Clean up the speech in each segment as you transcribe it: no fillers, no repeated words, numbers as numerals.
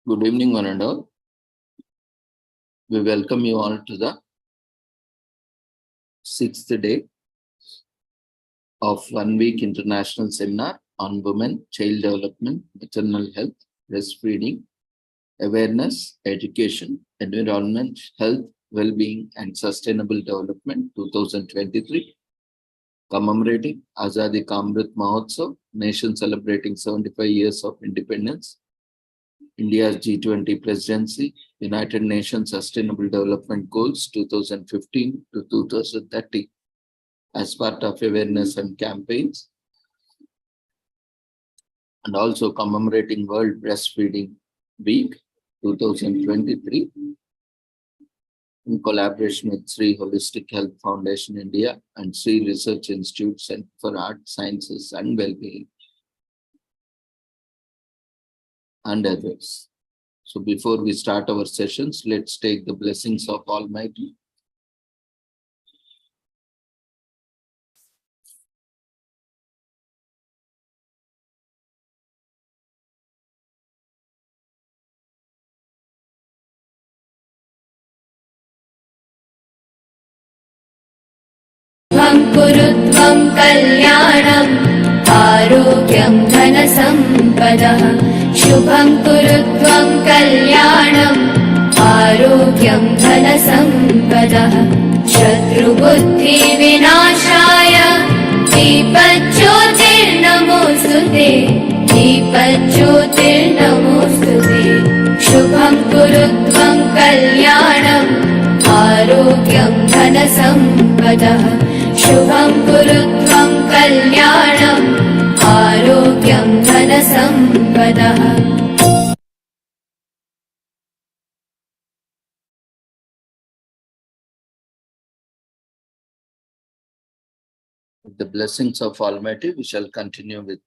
Good evening, one and all. We welcome you all to the 6th day of 1-week international seminar on women, child development, maternal health, breastfeeding, awareness, education, environment, health, well-being, and sustainable development 2023, commemorating Azadi Ka Amrit Mahotsav, nation celebrating 75 years of independence, India's G20 presidency, United Nations Sustainable Development Goals 2015 to 2030 as part of awareness and campaigns, and also commemorating World Breastfeeding Week 2023 in collaboration with Sri Holistic Health Foundation India and Sri Research Institute Center for Art, Sciences and Wellbeing, and others. So before we start our sessions, let's take the blessings of Almighty. कुरुत्वं कल्याणम् आरोग्यं धनसम्पदः शुभं कुरुत्वं कल्याणम् आरोग्यं धनसम्पदः शत्रुबुद्धिविनाशाय दीपज्योतिर्नमोऽस्तुते दीपज्योतिर्नमोऽस्तुते शुभं कुरुत्वं कल्याणम् आरोग्यं धनसम्पदः शुभं कुरुत्वं कल्याणम् आरोग्यं धनसम्पदः. With the blessings of Almighty, we shall continue with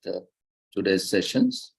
today's sessions.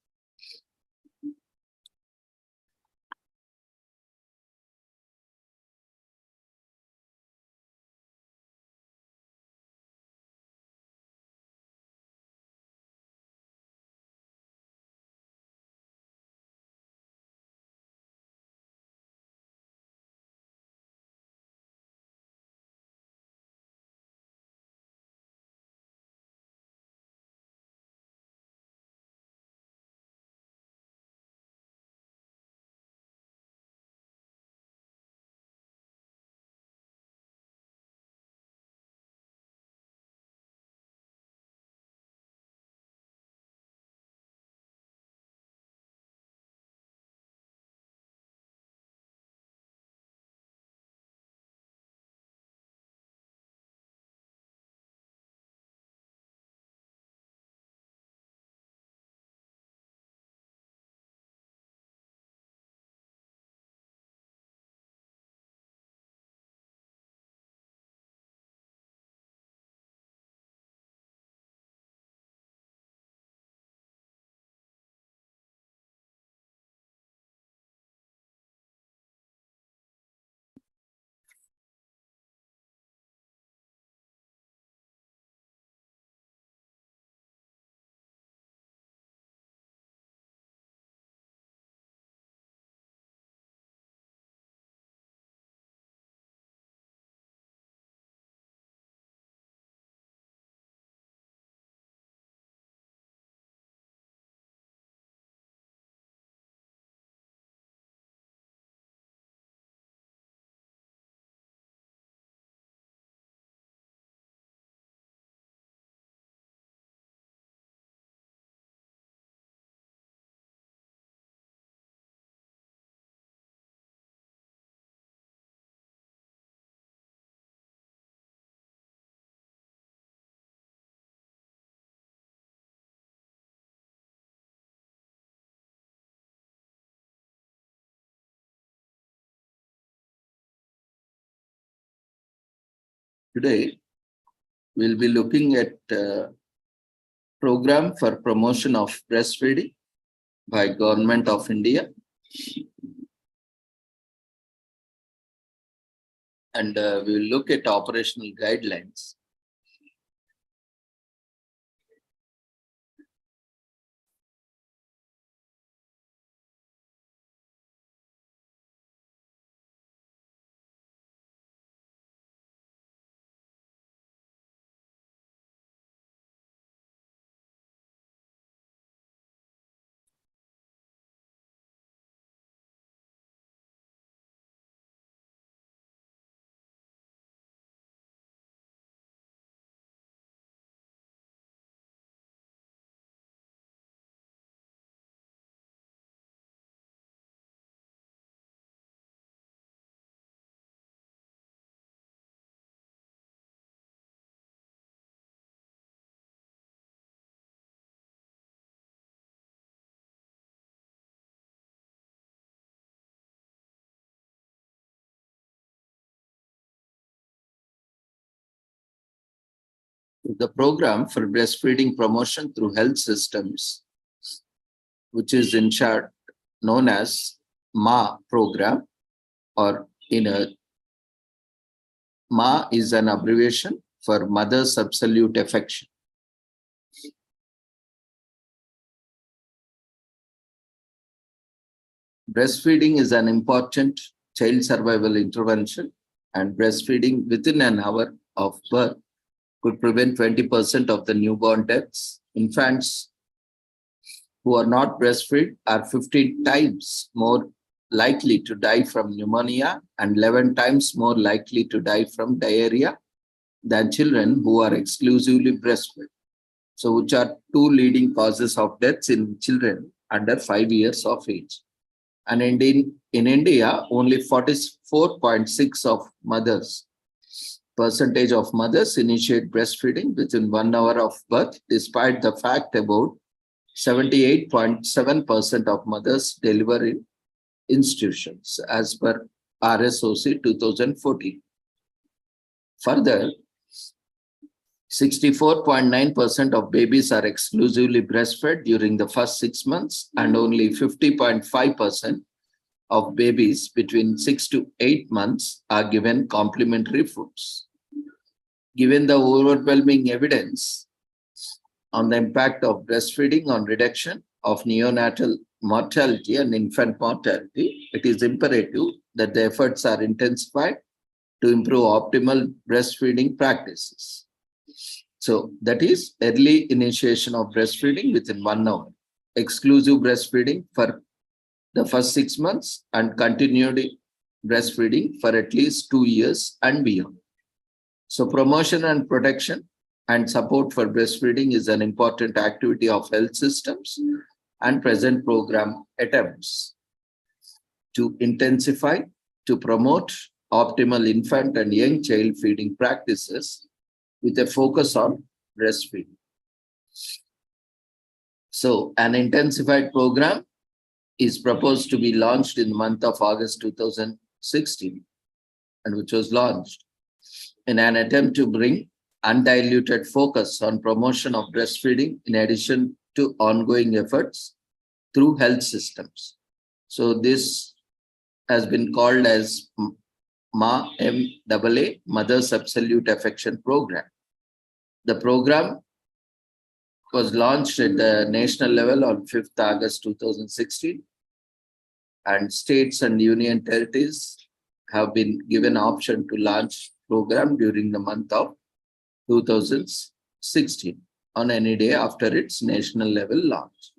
Today, we'll be looking at program for promotion of breastfeeding by Government of India. And we will look at operational guidelines. The program for breastfeeding promotion through health systems, which is in short known as MA program, or MA is an abbreviation for Mother's Absolute Affection. Breastfeeding is an important child survival intervention, and breastfeeding within an hour of birth could prevent 20% of the newborn deaths. Infants who are not breastfed are 15 times more likely to die from pneumonia and 11 times more likely to die from diarrhea than children who are exclusively breastfed. So, which are two leading causes of deaths in children under 5 years of age. And in India, only 44.6% of mothers initiate breastfeeding within 1 hour of birth, despite the fact about 78.7% of mothers deliver in institutions, as per RSOC 2014. Further, 64.9% of babies are exclusively breastfed during the first 6 months, and only 50.5% of babies between 6 to 8 months are given complementary foods. Given the overwhelming evidence on the impact of breastfeeding on reduction of neonatal mortality and infant mortality, it is imperative that the efforts are intensified to improve optimal breastfeeding practices. So that is early initiation of breastfeeding within 1 hour, exclusive breastfeeding for the first 6 months, and continued breastfeeding for at least 2 years and beyond. So promotion and protection and support for breastfeeding is an important activity of health systems, and present program attempts to intensify, to promote optimal infant and young child feeding practices with a focus on breastfeeding. So an intensified program is proposed to be launched in the month of August 2016, and which was launched in an attempt to bring undiluted focus on promotion of breastfeeding in addition to ongoing efforts through health systems. So this has been called as MAA, Mother's Absolute Affection Program. The program was launched at the national level on 5th August 2016, and states and union territories have been given option to launch program during the month of 2016 on any day after its national level launch.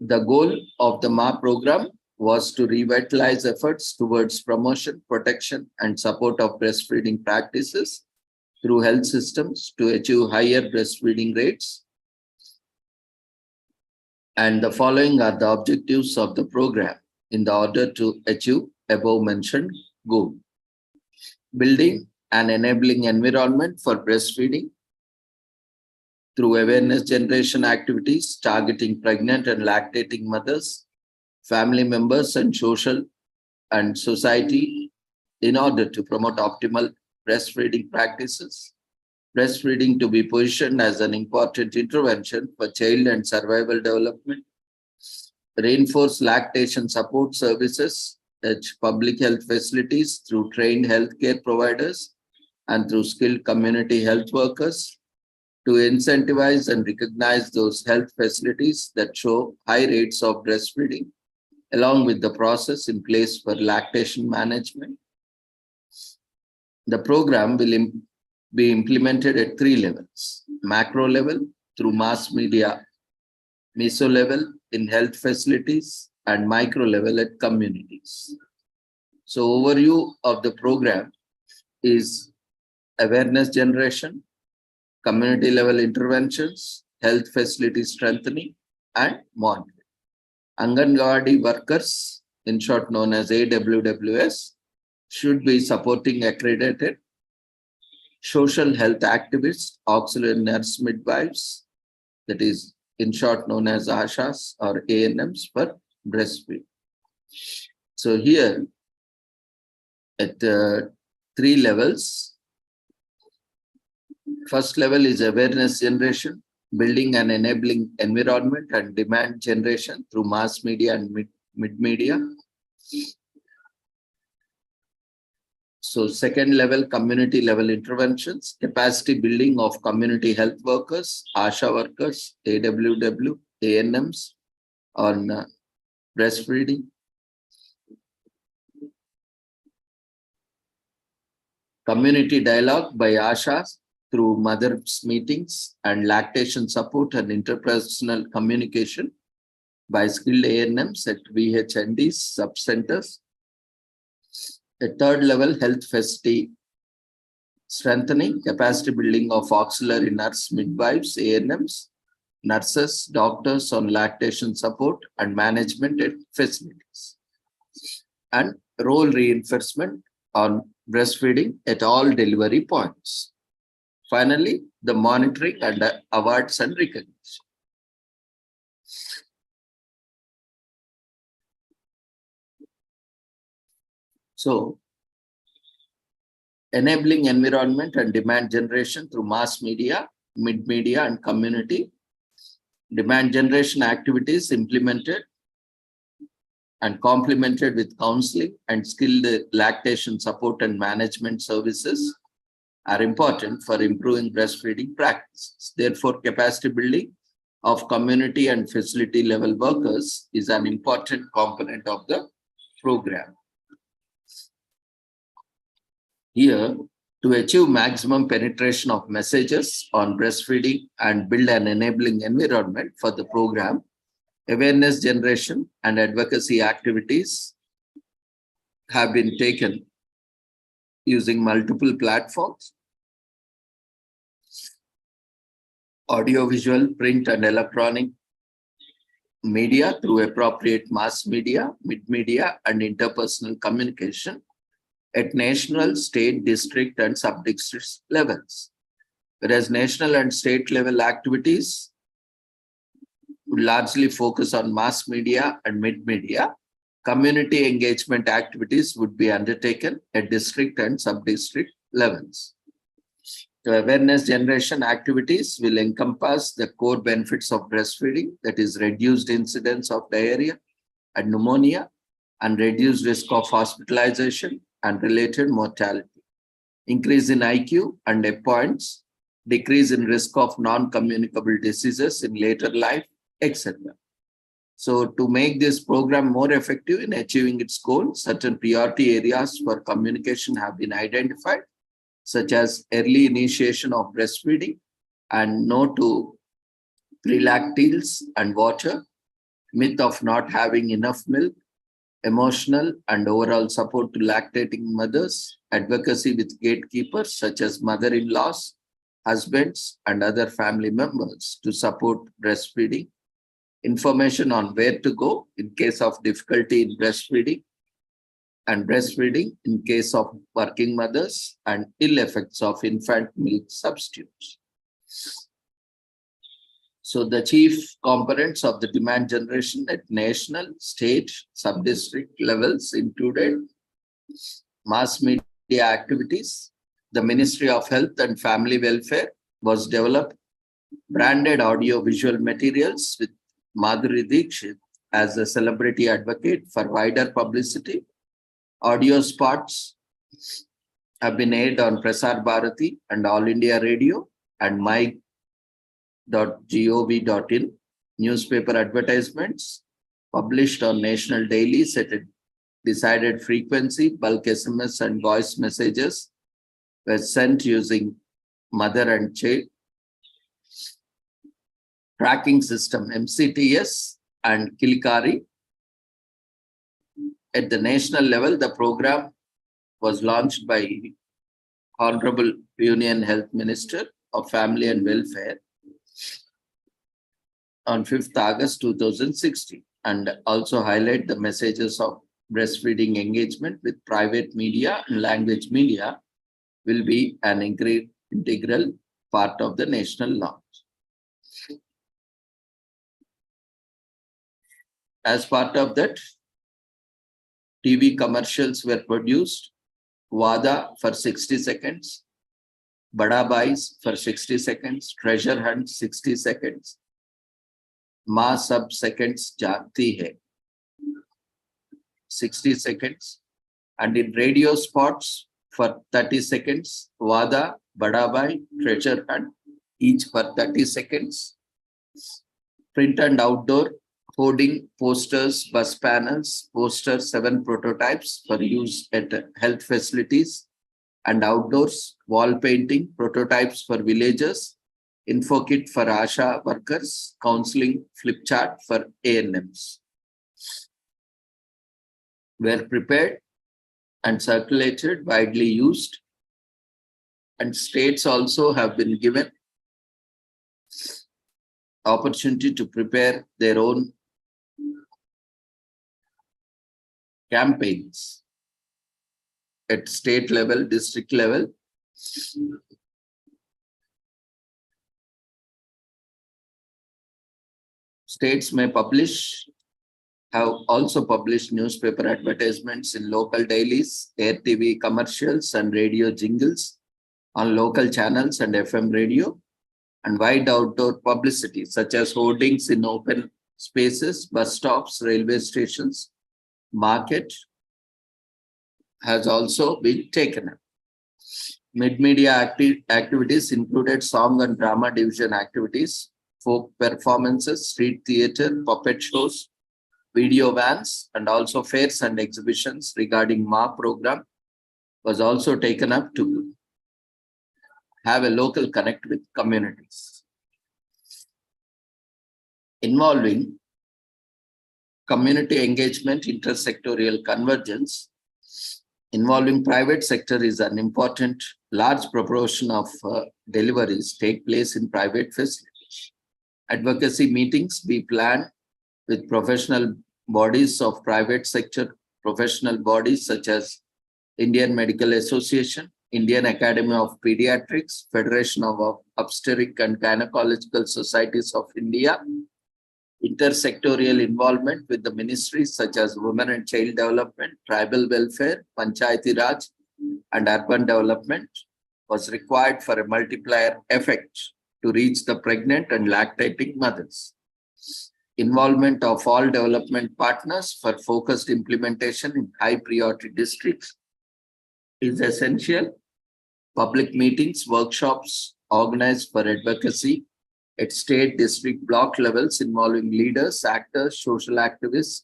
The goal of the MA program was to revitalize efforts towards promotion, protection, and support of breastfeeding practices through health systems to achieve higher breastfeeding rates. And the following are the objectives of the program in the order to achieve above mentioned goal. Building an enabling environment for breastfeeding through awareness generation activities targeting pregnant and lactating mothers, family members, and social and society in order to promote optimal breastfeeding practices. Breastfeeding to be positioned as an important intervention for child and survival development. Reinforce lactation support services at public health facilities through trained healthcare providers and through skilled community health workers. To incentivize and recognize those health facilities that show high rates of breastfeeding, along with the process in place for lactation management. The program will be implemented at 3 levels: macro level through mass media, meso level in health facilities, and micro level at communities. So overview of the program is awareness generation, community level interventions, health facility strengthening, and monitoring. Anganwadi workers, in short known as AWWS, should be supporting accredited social health activists, auxiliary nurse midwives, that is in short known as ASHAs or ANMs for breastfeeding. So here at 3 levels, First level is awareness generation, building an enabling environment and demand generation through mass media and mid-media. So second level, community level interventions, capacity building of community health workers, ASHA workers, AWW, ANMs on breastfeeding. Community dialogue by ASHAs through mothers meetings and lactation support and interpersonal communication by skilled ANMs at VHNDs, sub-centers. A third level, health facility strengthening, capacity building of auxiliary nurse midwives, ANMs, nurses, doctors on lactation support and management at facilities. And role reinforcement on breastfeeding at all delivery points. Finally, the monitoring and awards and recognition. So, enabling environment and demand generation through mass media, mid-media and community. Demand generation activities implemented and complemented with counseling and skilled lactation support and management services are important for improving breastfeeding practices. Therefore, capacity building of community and facility level workers is an important component of the program. Here, to achieve maximum penetration of messages on breastfeeding and build an enabling environment for the program, awareness generation and advocacy activities have been taken using multiple platforms, audiovisual, print and electronic media through appropriate mass media, mid-media and interpersonal communication at national, state, district and sub-district levels. Whereas national and state level activities would largely focus on mass media and mid-media, community engagement activities would be undertaken at district and sub-district levels. The awareness generation activities will encompass the core benefits of breastfeeding, that is reduced incidence of diarrhea and pneumonia and reduced risk of hospitalization and related mortality, increase in IQ and A points, decrease in risk of non-communicable diseases in later life, etc. So to make this program more effective in achieving its goals, certain priority areas for communication have been identified, such as early initiation of breastfeeding and no to prelactals and water, myth of not having enough milk, emotional and overall support to lactating mothers, advocacy with gatekeepers such as mother-in-laws, husbands, and other family members to support breastfeeding, information on where to go in case of difficulty in breastfeeding, and breastfeeding in case of working mothers, and ill effects of infant milk substitutes. So the chief components of the demand generation at national, state, sub-district levels included mass media activities. The Ministry of Health and Family Welfare was developed branded audio-visual materials with Madhuri Dixit as a celebrity advocate for wider publicity. Audio spots have been aired on Prasar Bharati and All India Radio and my.gov.in. Newspaper advertisements published on national dailies at a decided frequency. Bulk SMS and voice messages were sent using mother and child tracking system MCTS and Kilkari. At the national level, the program was launched by Honorable Union Health Minister of Family and Welfare on 5th August 2016, and also highlight the messages of breastfeeding engagement with private media and language media will be an integral part of the national launch. As part of that, TV commercials were produced, WADA for 60 seconds, Bada Bais for 60 seconds, Treasure Hunt 60 seconds, Ma Sab Seconds Jagti Hai 60 seconds, and in radio spots for 30 seconds, Wada, Bada Bai, Treasure Hunt, each for 30 seconds. Print and outdoor, hoarding, posters, bus panels, posters, 7 prototypes for use at health facilities and outdoors, wall painting, prototypes for villagers, info kit for ASHA workers, counseling, flip chart for ANMs. Were prepared and circulated, widely used, and states also have been given opportunity to prepare their own campaigns at state level, district level. States may have also published newspaper advertisements in local dailies, air TV commercials and radio jingles on local channels and FM radio, and wide outdoor publicity such as hoardings in open spaces, bus stops, railway stations, market has also been taken up. Mid-media activities included song and drama division activities, folk performances, street theatre, puppet shows, video vans, and also fairs and exhibitions regarding MA program was also taken up to have a local connect with communities. Involving community engagement, intersectorial convergence, involving private sector is an important, large proportion of deliveries take place in private facilities. Advocacy meetings be planned with professional bodies of private sector, professional bodies such as Indian Medical Association, Indian Academy of Pediatrics, Federation of Obstetric and Gynecological Societies of India. Intersectorial involvement with the ministries such as Women and Child Development, Tribal Welfare, Panchayati Raj, and Urban Development was required for a multiplier effect to reach the pregnant and lactating mothers. Involvement of all development partners for focused implementation in high priority districts is essential. Public meetings, workshops organized for advocacy at state, district, block levels involving leaders, actors, social activists,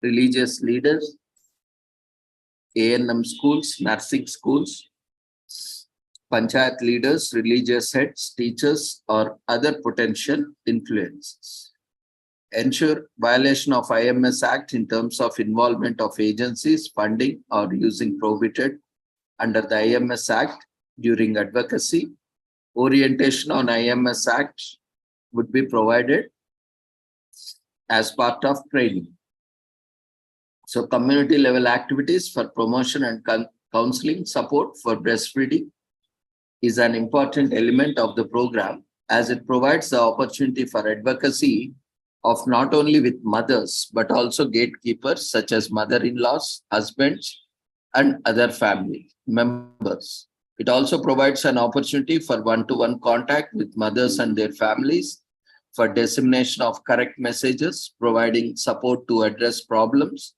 religious leaders, ANM schools, nursing schools, panchayat leaders, religious heads, teachers, or other potential influences. Ensure violation of IMS Act in terms of involvement of agencies, funding, or using prohibited under the IMS Act during advocacy. Orientation on IMS Act would be provided as part of training. So community level activities for promotion and counseling support for breastfeeding is an important element of the program, as it provides the opportunity for advocacy of not only with mothers, but also gatekeepers such as mother-in-laws, husbands, and other family members. It also provides an opportunity for one-to-one contact with mothers and their families for dissemination of correct messages, providing support to address problems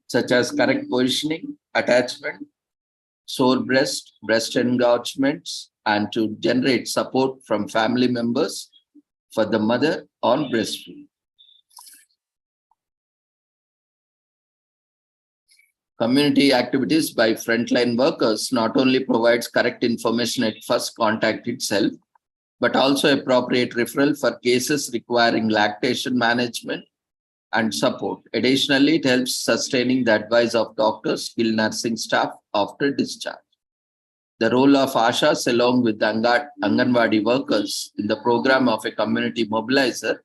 such as correct positioning, attachment, sore breast, breast engorgements, and to generate support from family members for the mother on breastfeeding. Community activities by frontline workers not only provides correct information at first contact itself, but also appropriate referral for cases requiring lactation management and support. Additionally, it helps sustaining the advice of doctors, skilled nursing staff after discharge. The role of ASHAs along with the Anganwadi workers in the program of a community mobilizer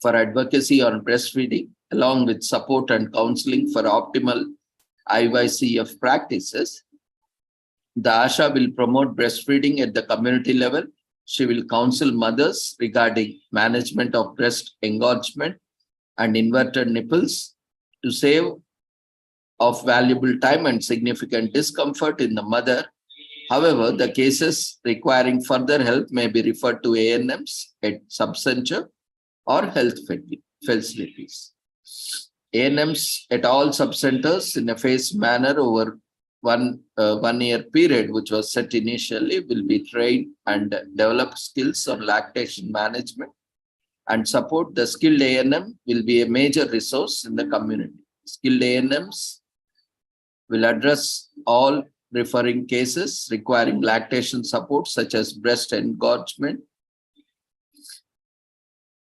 for advocacy on breastfeeding, along with support and counseling for optimal IYCF practices. The ASHA will promote breastfeeding at the community level. She will counsel mothers regarding management of breast engorgement and inverted nipples to save of valuable time and significant discomfort in the mother However, the cases requiring further help may be referred to ANMs at subcenter or health facilities. ANMs at all subcenters in a phased manner over one year period, which was set initially, will be trained and develop skills on lactation management and support. The skilled ANM will be a major resource in the community. Skilled ANMs will address all referring cases requiring lactation support, such as breast engorgement,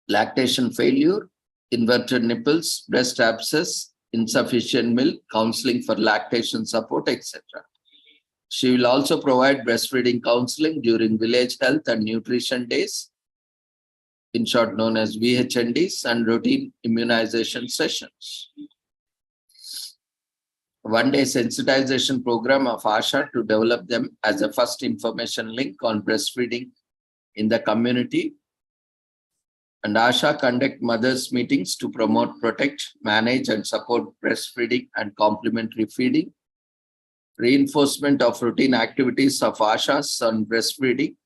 lactation failure, inverted nipples, breast abscess, insufficient milk, counseling for lactation support, etc. She will also provide breastfeeding counseling during village health and nutrition days, in short known as VHNDs, and routine immunization sessions. One-day sensitization program of ASHA to develop them as a first information link on breastfeeding in the community. And ASHA conduct mothers meetings to promote, protect, manage, and support breastfeeding and complementary feeding. Reinforcement of routine activities of ASHAs on breastfeeding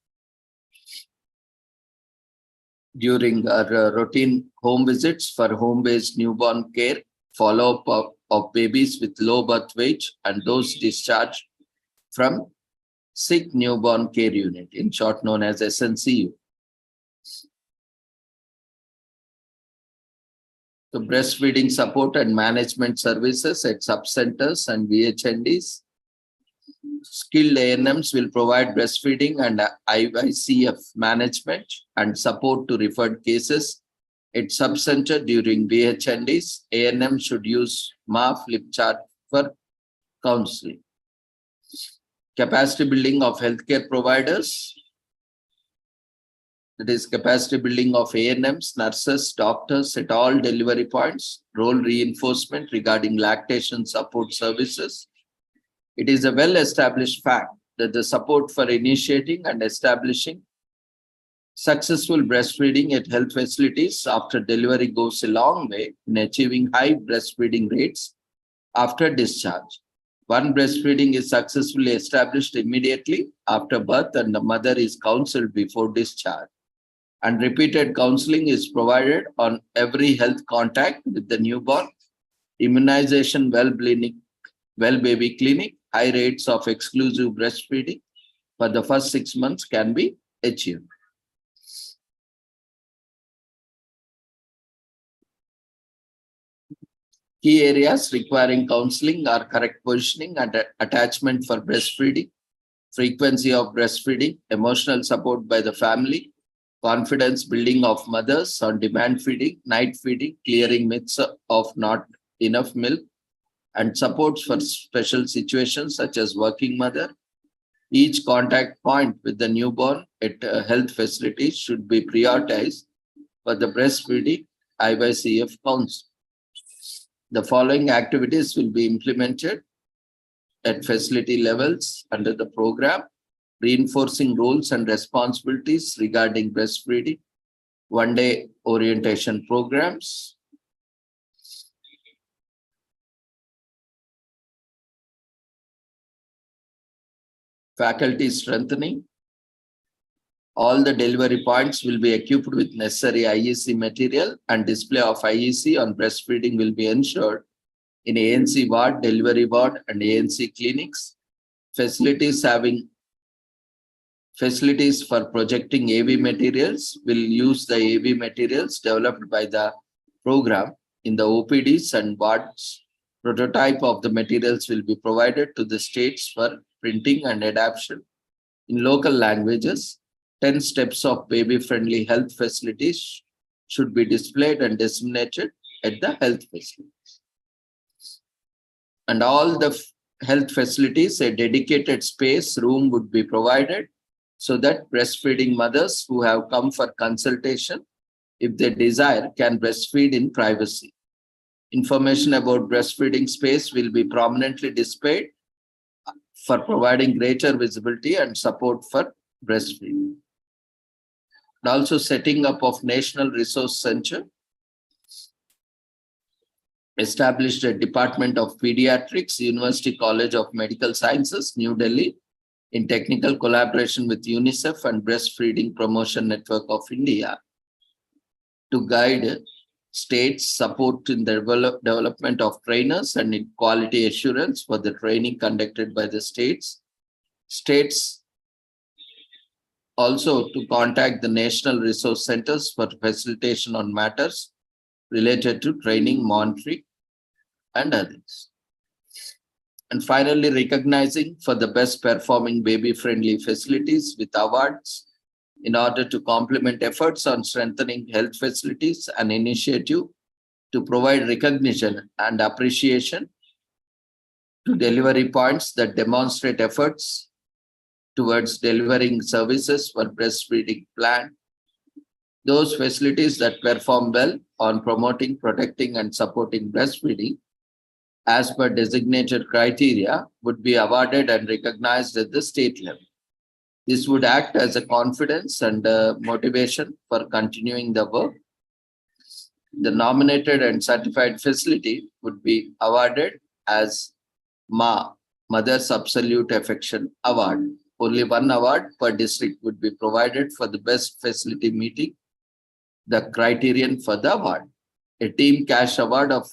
during our routine home visits for home-based newborn care, follow-up of babies with low birth weight and those discharged from sick newborn care unit, in short known as SNCU. So breastfeeding support and management services at subcenters and VHNDs. Skilled ANMs will provide breastfeeding and IYCF management and support to referred cases at subcenter during VHNDs. ANM should use MA flip chart for counseling. Capacity building of healthcare providers. That is capacity building of ANMs, nurses, doctors at all delivery points, role reinforcement regarding lactation support services. It is a well-established fact that the support for initiating and establishing successful breastfeeding at health facilities after delivery goes a long way in achieving high breastfeeding rates after discharge. One, breastfeeding is successfully established immediately after birth and the mother is counseled before discharge. And repeated counseling is provided on every health contact with the newborn. Immunization, well baby clinic, high rates of exclusive breastfeeding for the first 6 months can be achieved. Key areas requiring counseling are correct positioning and attachment for breastfeeding, frequency of breastfeeding, emotional support by the family, confidence building of mothers on demand feeding, night feeding, clearing myths of not enough milk, and supports for special situations such as working mother. Each contact point with the newborn at health facilities should be prioritized for the breastfeeding IYCF counsel. The following activities will be implemented at facility levels under the program: reinforcing roles and responsibilities regarding breastfeeding, one-day orientation programs, faculty strengthening. All the delivery points will be equipped with necessary IEC material and display of IEC on breastfeeding will be ensured in ANC ward, delivery ward, and ANC clinics. Facilities for projecting AV materials will use the AV materials developed by the program in the OPDs and wards. Prototype of the materials will be provided to the states for printing and adaptation in local languages. 10 steps of baby-friendly health facilities should be displayed and disseminated at the health facilities. And all the health facilities, a dedicated space room would be provided so that breastfeeding mothers who have come for consultation, if they desire, can breastfeed in privacy. Information about breastfeeding space will be prominently displayed for providing greater visibility and support for breastfeeding. And also setting up of National Resource Center, established at Department of Pediatrics, University College of Medical Sciences, New Delhi, in technical collaboration with UNICEF and Breastfeeding Promotion Network of India to guide states support in the development of trainers and in quality assurance for the training conducted by the states. States also to contact the national resource centers for facilitation on matters related to training, monitoring, and others. And finally, recognizing for the best performing baby-friendly facilities with awards in order to complement efforts on strengthening health facilities and initiative to provide recognition and appreciation to delivery points that demonstrate efforts towards delivering services for breastfeeding plan. Those facilities that perform well on promoting, protecting, and supporting breastfeeding as per designated criteria would be awarded and recognized at the state level. This would act as a confidence and motivation for continuing the work. The nominated and certified facility would be awarded as MA, Mother's Absolute Affection Award. Only one award per district would be provided for the best facility meeting the criterion for the award. A team cash award of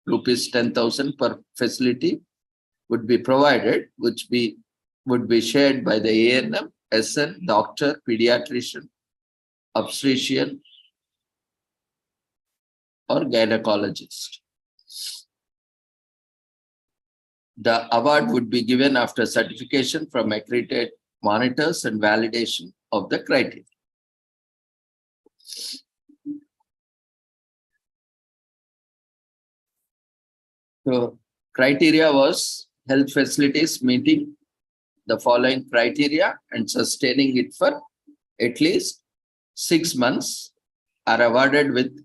rupees 10,000 per facility would be provided, which would be shared by the ANM, SN, doctor, pediatrician, obstetrician, or gynecologist. The award would be given after certification from accredited monitors and validation of the criteria. So, criteria was health facilities meeting the following criteria and sustaining it for at least 6 months are awarded with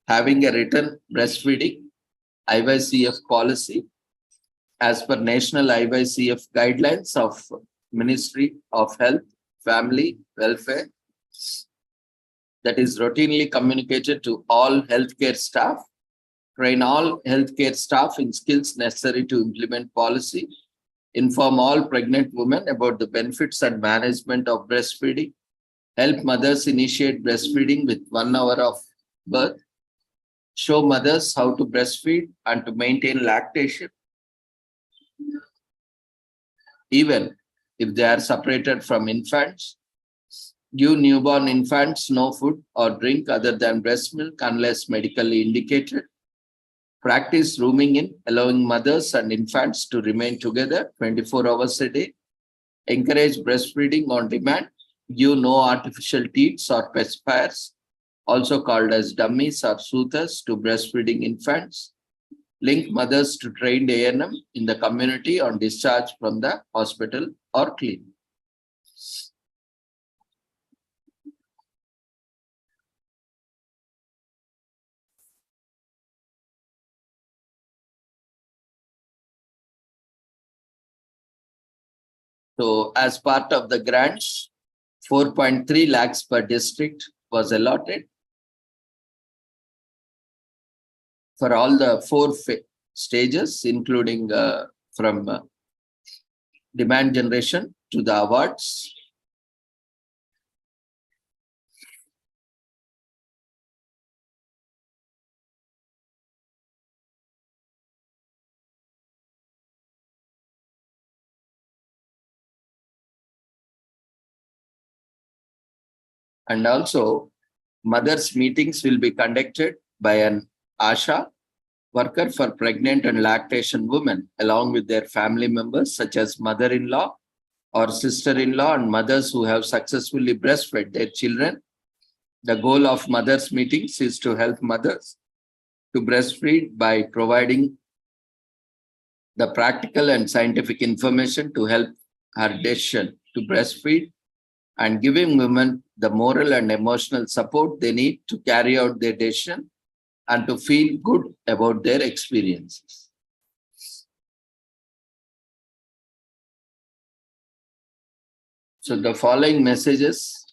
having a written breastfeeding ISWCF policy as per National ISWCF guidelines of Ministry of Health, Family, Welfare that is routinely communicated to all healthcare staff, train all healthcare staff in skills necessary to implement policy, inform all pregnant women about the benefits and management of breastfeeding, help mothers initiate breastfeeding with 1 hour of birth, show mothers how to breastfeed and to maintain lactation, even if they are separated from infants, give newborn infants no food or drink other than breast milk unless medically indicated, practice rooming in, allowing mothers and infants to remain together 24 hours a day, encourage breastfeeding on demand, give no artificial teats or pacifiers, also called as dummies or soothers, to breastfeeding infants, link mothers to trained ANM in the community on discharge from the hospital or clinic. So as part of the grants, 4.3 lakhs per district was allotted for all the 4 stages, including from demand generation to the awards. And also, mothers' meetings will be conducted by an ASHA worker for pregnant and lactation women, along with their family members, such as mother-in-law or sister-in-law and mothers who have successfully breastfed their children. The goal of mothers' meetings is to help mothers to breastfeed by providing the practical and scientific information to help her decision to breastfeed and giving women the moral and emotional support they need to carry out their decision and to feel good about their experiences. So the following messages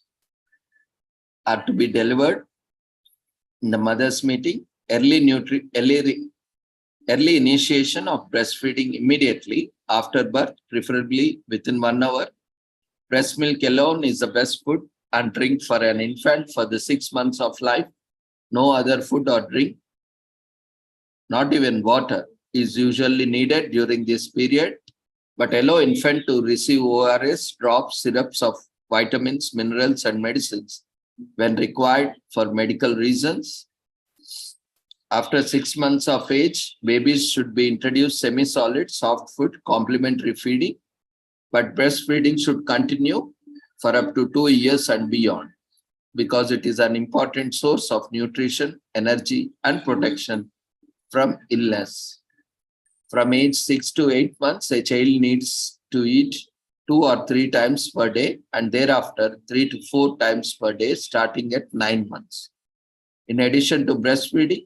are to be delivered in the mothers' meeting: early initiation of breastfeeding immediately after birth, preferably within 1 hour. Breast milk alone is the best food and drink for an infant for the 6 months of life. No other food or drink, not even water, is usually needed during this period, but allow infant to receive ORS, drops, syrups of vitamins, minerals, and medicines when required for medical reasons. After 6 months of age, babies should be introduced semi-solid, soft food, complementary feeding, but breastfeeding should continue for up to 2 years and beyond, because it is an important source of nutrition, energy, and protection from illness. From age 6 to 8 months, a child needs to eat 2 or 3 times per day, and thereafter 3 to 4 times per day starting at 9 months. In addition to breastfeeding,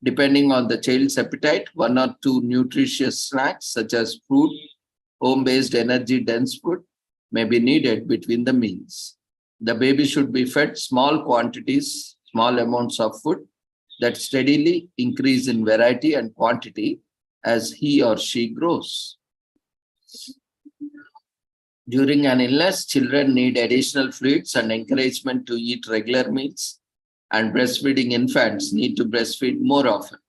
depending on the child's appetite, 1 or 2 nutritious snacks such as fruit, home-based energy-dense food may be needed between the meals. The baby should be fed small quantities, small amounts of food that steadily increase in variety and quantity as he or she grows. During an illness, children need additional fluids and encouragement to eat regular meals, and breastfeeding infants need to breastfeed more often.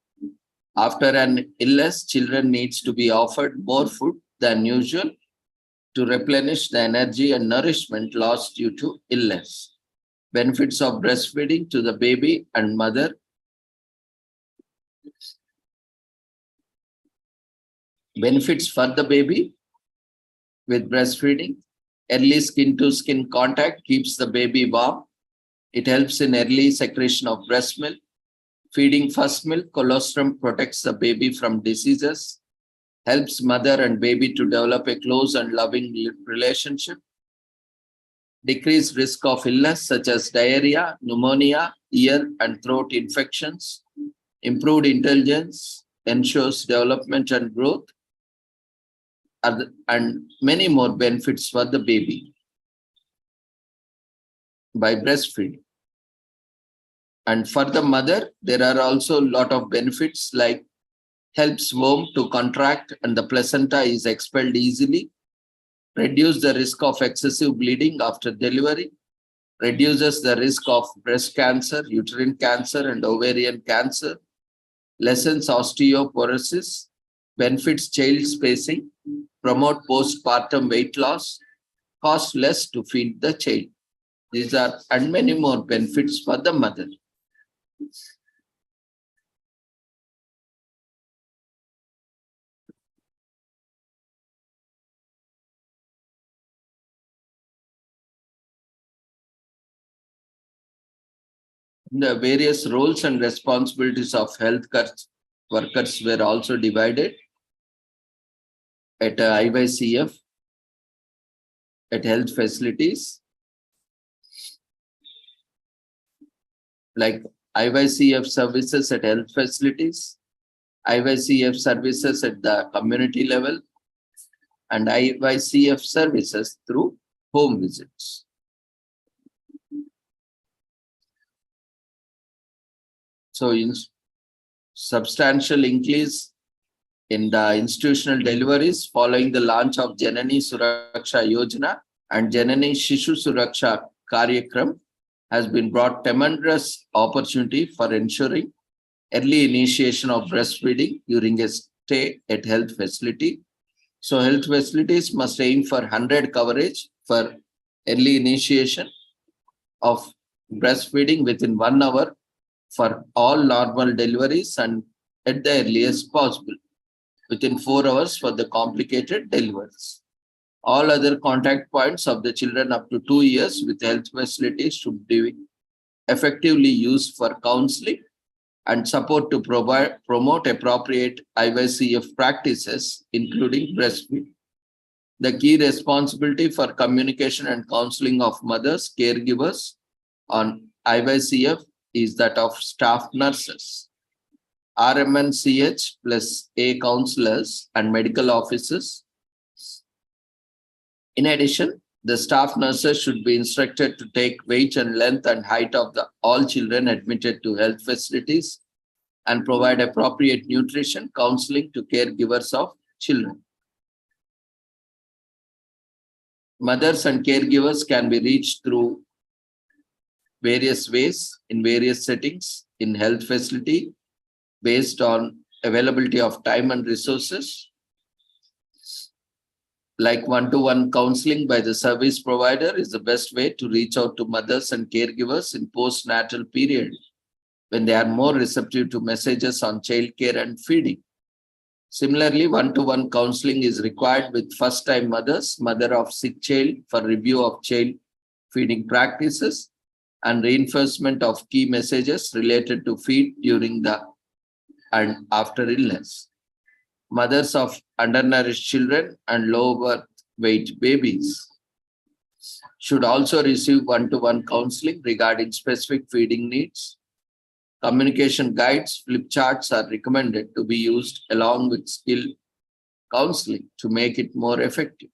After an illness, children needs to be offered more food than usual to replenish the energy and nourishment lost due to illness. Benefits of breastfeeding to the baby and mother. Benefits for the baby with breastfeeding. Early skin-to-skin contact keeps the baby warm. It helps in early secretion of breast milk. Feeding first milk colostrum protects the baby from diseases, helps mother and baby to develop a close and loving relationship. Decreased risk of illness such as diarrhea, pneumonia, ear and throat infections. Improved intelligence, ensures development and growth, and many more benefits for the baby by breastfeeding. And for the mother, there are also a lot of benefits, like helps womb to contract and the placenta is expelled easily, reduce the risk of excessive bleeding after delivery, reduces the risk of breast cancer, uterine cancer, and ovarian cancer, lessens osteoporosis, benefits child spacing, promote postpartum weight loss, cost less to feed the child. These are and many more benefits for the mother. The various roles and responsibilities of health workers were also divided at IYCF, at health facilities, like IYCF services at health facilities, IYCF services at the community level, and IYCF services through home visits. So, in substantial increase in the institutional deliveries following the launch of Janani Suraksha Yojana and Janani Shishu Suraksha Karyakram has been brought tremendous opportunity for ensuring early initiation of breastfeeding during a stay at health facility. So health facilities must aim for 100 coverage for early initiation of breastfeeding within 1 hour for all normal deliveries, and at the earliest possible within 4 hours for the complicated deliveries. All other contact points of the children up to 2 years with health facilities should be effectively used for counseling and support to promote appropriate IYCF practices, including breastfeeding. The key responsibility for communication and counseling of mothers, caregivers on IYCF is that of staff nurses, RMNCH plus A counselors and medical officers. In addition, the staff nurses should be instructed to take weight and length and height of all children admitted to health facilities and provide appropriate nutrition counseling to caregivers of children. Mothers and caregivers can be reached through various ways in various settings in health facility based on availability of time and resources, like one-to-one counseling by the service provider is the best way to reach out to mothers and caregivers in postnatal period when they are more receptive to messages on childcare and feeding. Similarly, one-to-one counseling is required with first-time mothers, mother of sick child, for review of child feeding practices and reinforcement of key messages related to feed during the and after illness. Mothers of undernourished children and low birth weight babies should also receive one-to-one counseling regarding specific feeding needs. Communication guides, flip charts are recommended to be used along with skill counseling to make it more effective.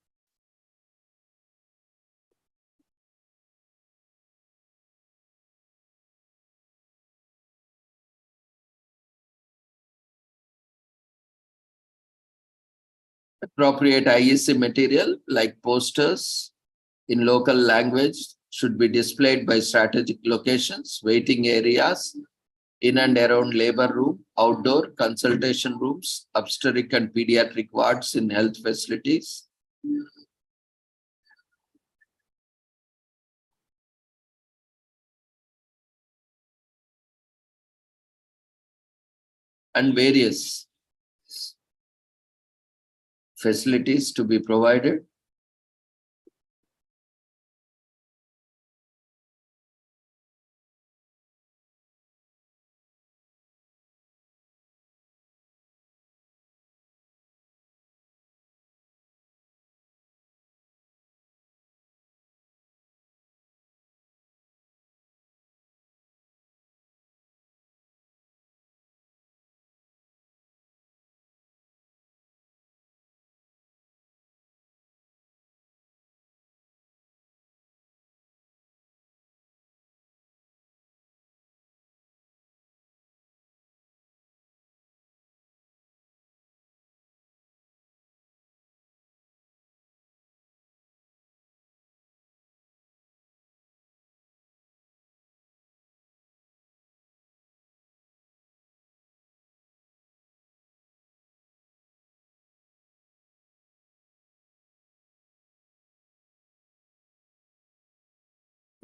Appropriate IEC material like posters in local language should be displayed by strategic locations, waiting areas, in and around labor room, outdoor consultation rooms, obstetric and pediatric wards in health facilities. And various facilities to be provided.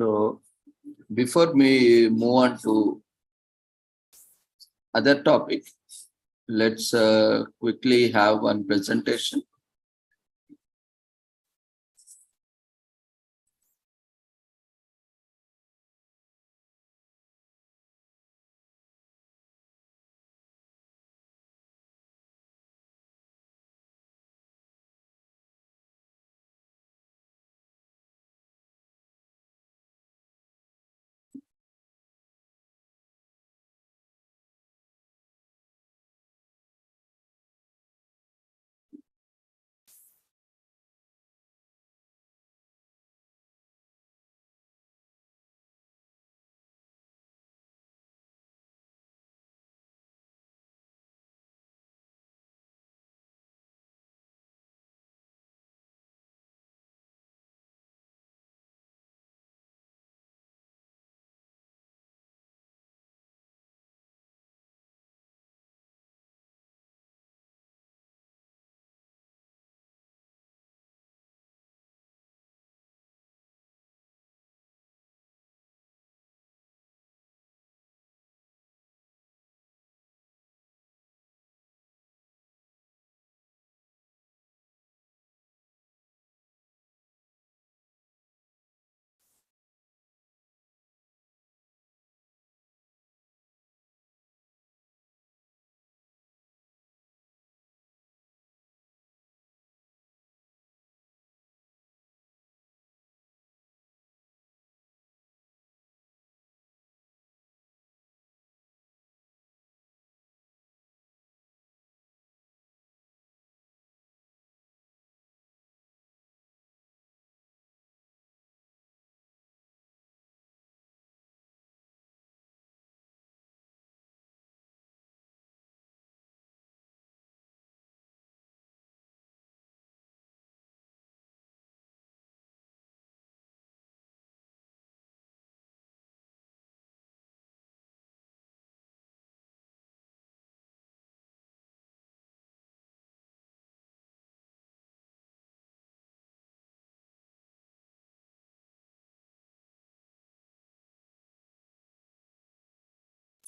So before we move on to other topic, let's quickly have one presentation.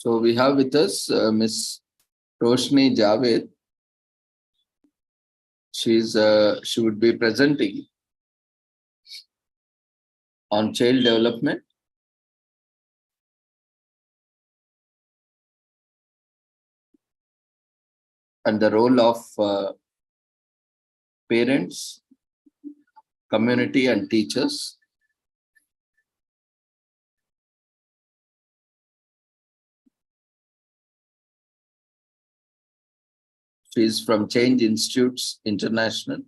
So we have with us Miss Roshni Javed. She would be presenting on child development and the role of parents, community, and teachers. She is from Change Institutes International.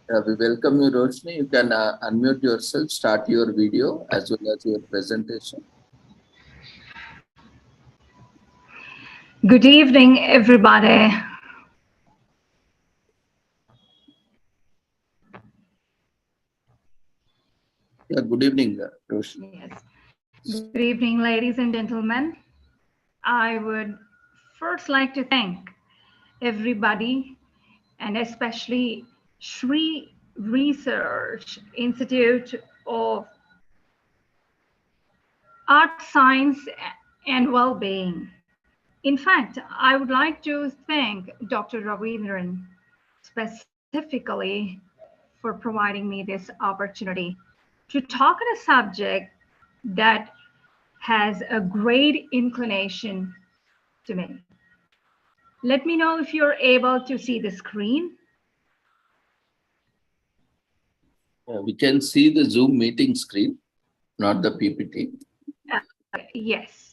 We welcome you, Roshni. You can unmute yourself, start your video as well as your presentation. Good evening, everybody. Yeah, good evening, Roshni. Yes. Good evening, ladies and gentlemen. I would first like to thank everybody and especially Shri Research Institute of Art, Science and Well-being. In fact, I would like to thank Dr. Ravindran specifically for providing me this opportunity to talk on a subject that has a great inclination to me. Let me know if you're able to see the screen. We can see the Zoom meeting screen, not the PPT. Yes.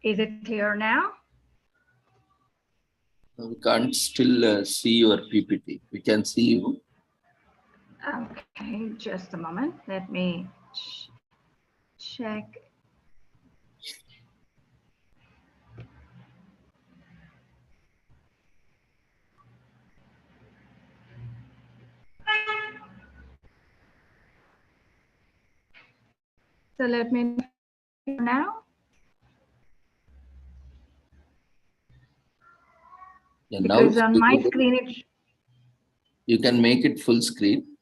Is it clear now? We can't still see your PPT. We can see you. Okay, just a moment. Let me check. So let me know now. Yeah, because now on my screen, you can make it full screen.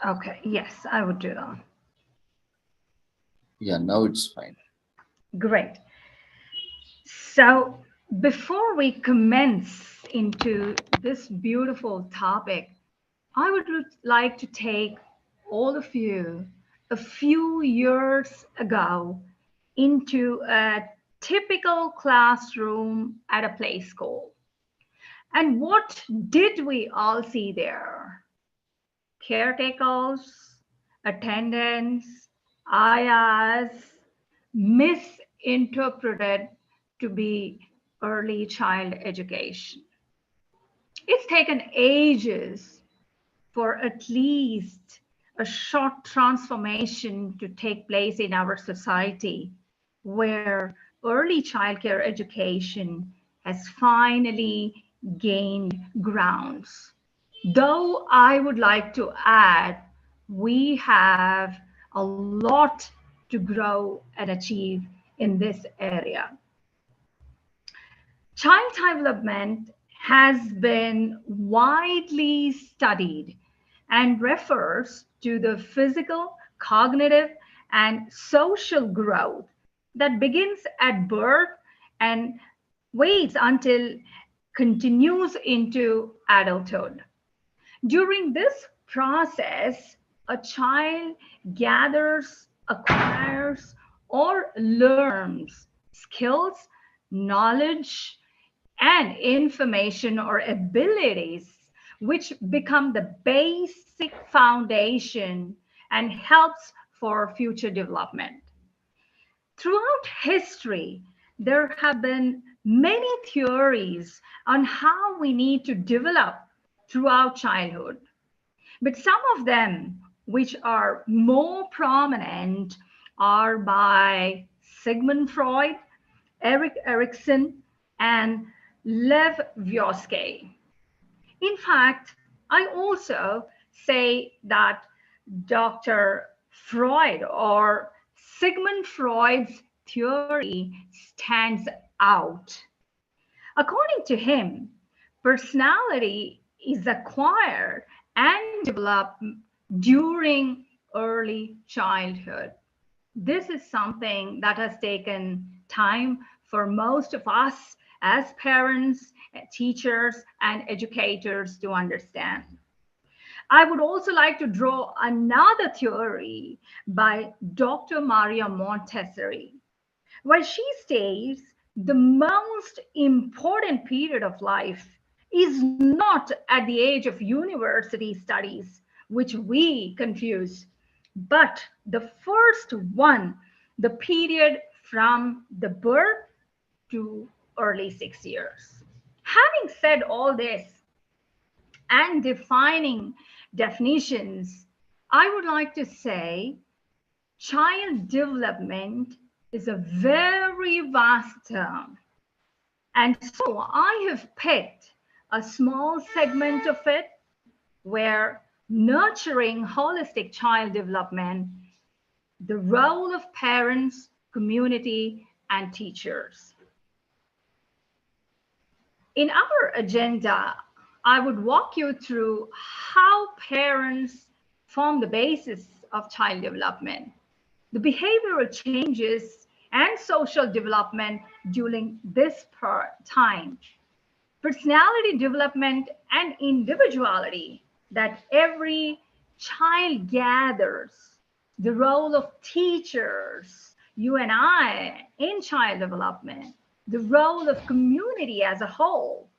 Okay, yes, I would do that. Yeah, now it's fine. Great. So before we commence into this beautiful topic, I would like to take all of you a few years ago into a typical classroom at a play school. And what did we all see there? Caretakers, attendants, ayahs, misinterpreted to be early child education. It's taken ages for at least a short transformation to take place in our society, where early childcare education has finally gained grounds. Though I would like to add, we have a lot to grow and achieve in this area. Child development has been widely studied and refers to the physical, cognitive, and social growth that begins at birth and waits until continues into adulthood. During this process, a child gathers, acquires, or learns skills, knowledge, and information or abilities which become the basic foundation and helps for future development. Throughout history, there have been many theories on how we need to develop throughout childhood. But some of them, which are more prominent, are by Sigmund Freud, Erik Erikson, and Lev Vygotsky. In fact, I also say that Dr. Freud or Sigmund Freud's theory stands out. According to him, personality is acquired and developed during early childhood. This is something that has taken time for most of us as parents, teachers, and educators to understand. I would also like to draw another theory by Dr. Maria Montessori, where she states the most important period of life is not at the age of university studies, which we confuse, but the first one, the period from the birth to early 6 years. Having said all this and defining definitions, I would like to say child development is a very vast term. And so I have picked a small segment of it where nurturing holistic child development, the role of parents, community, and teachers. In our agenda, I would walk you through how parents form the basis of child development, the behavioral changes and social development during this time, personality development and individuality that every child gathers, the role of teachers, you and I, in child development, the role of community as a whole,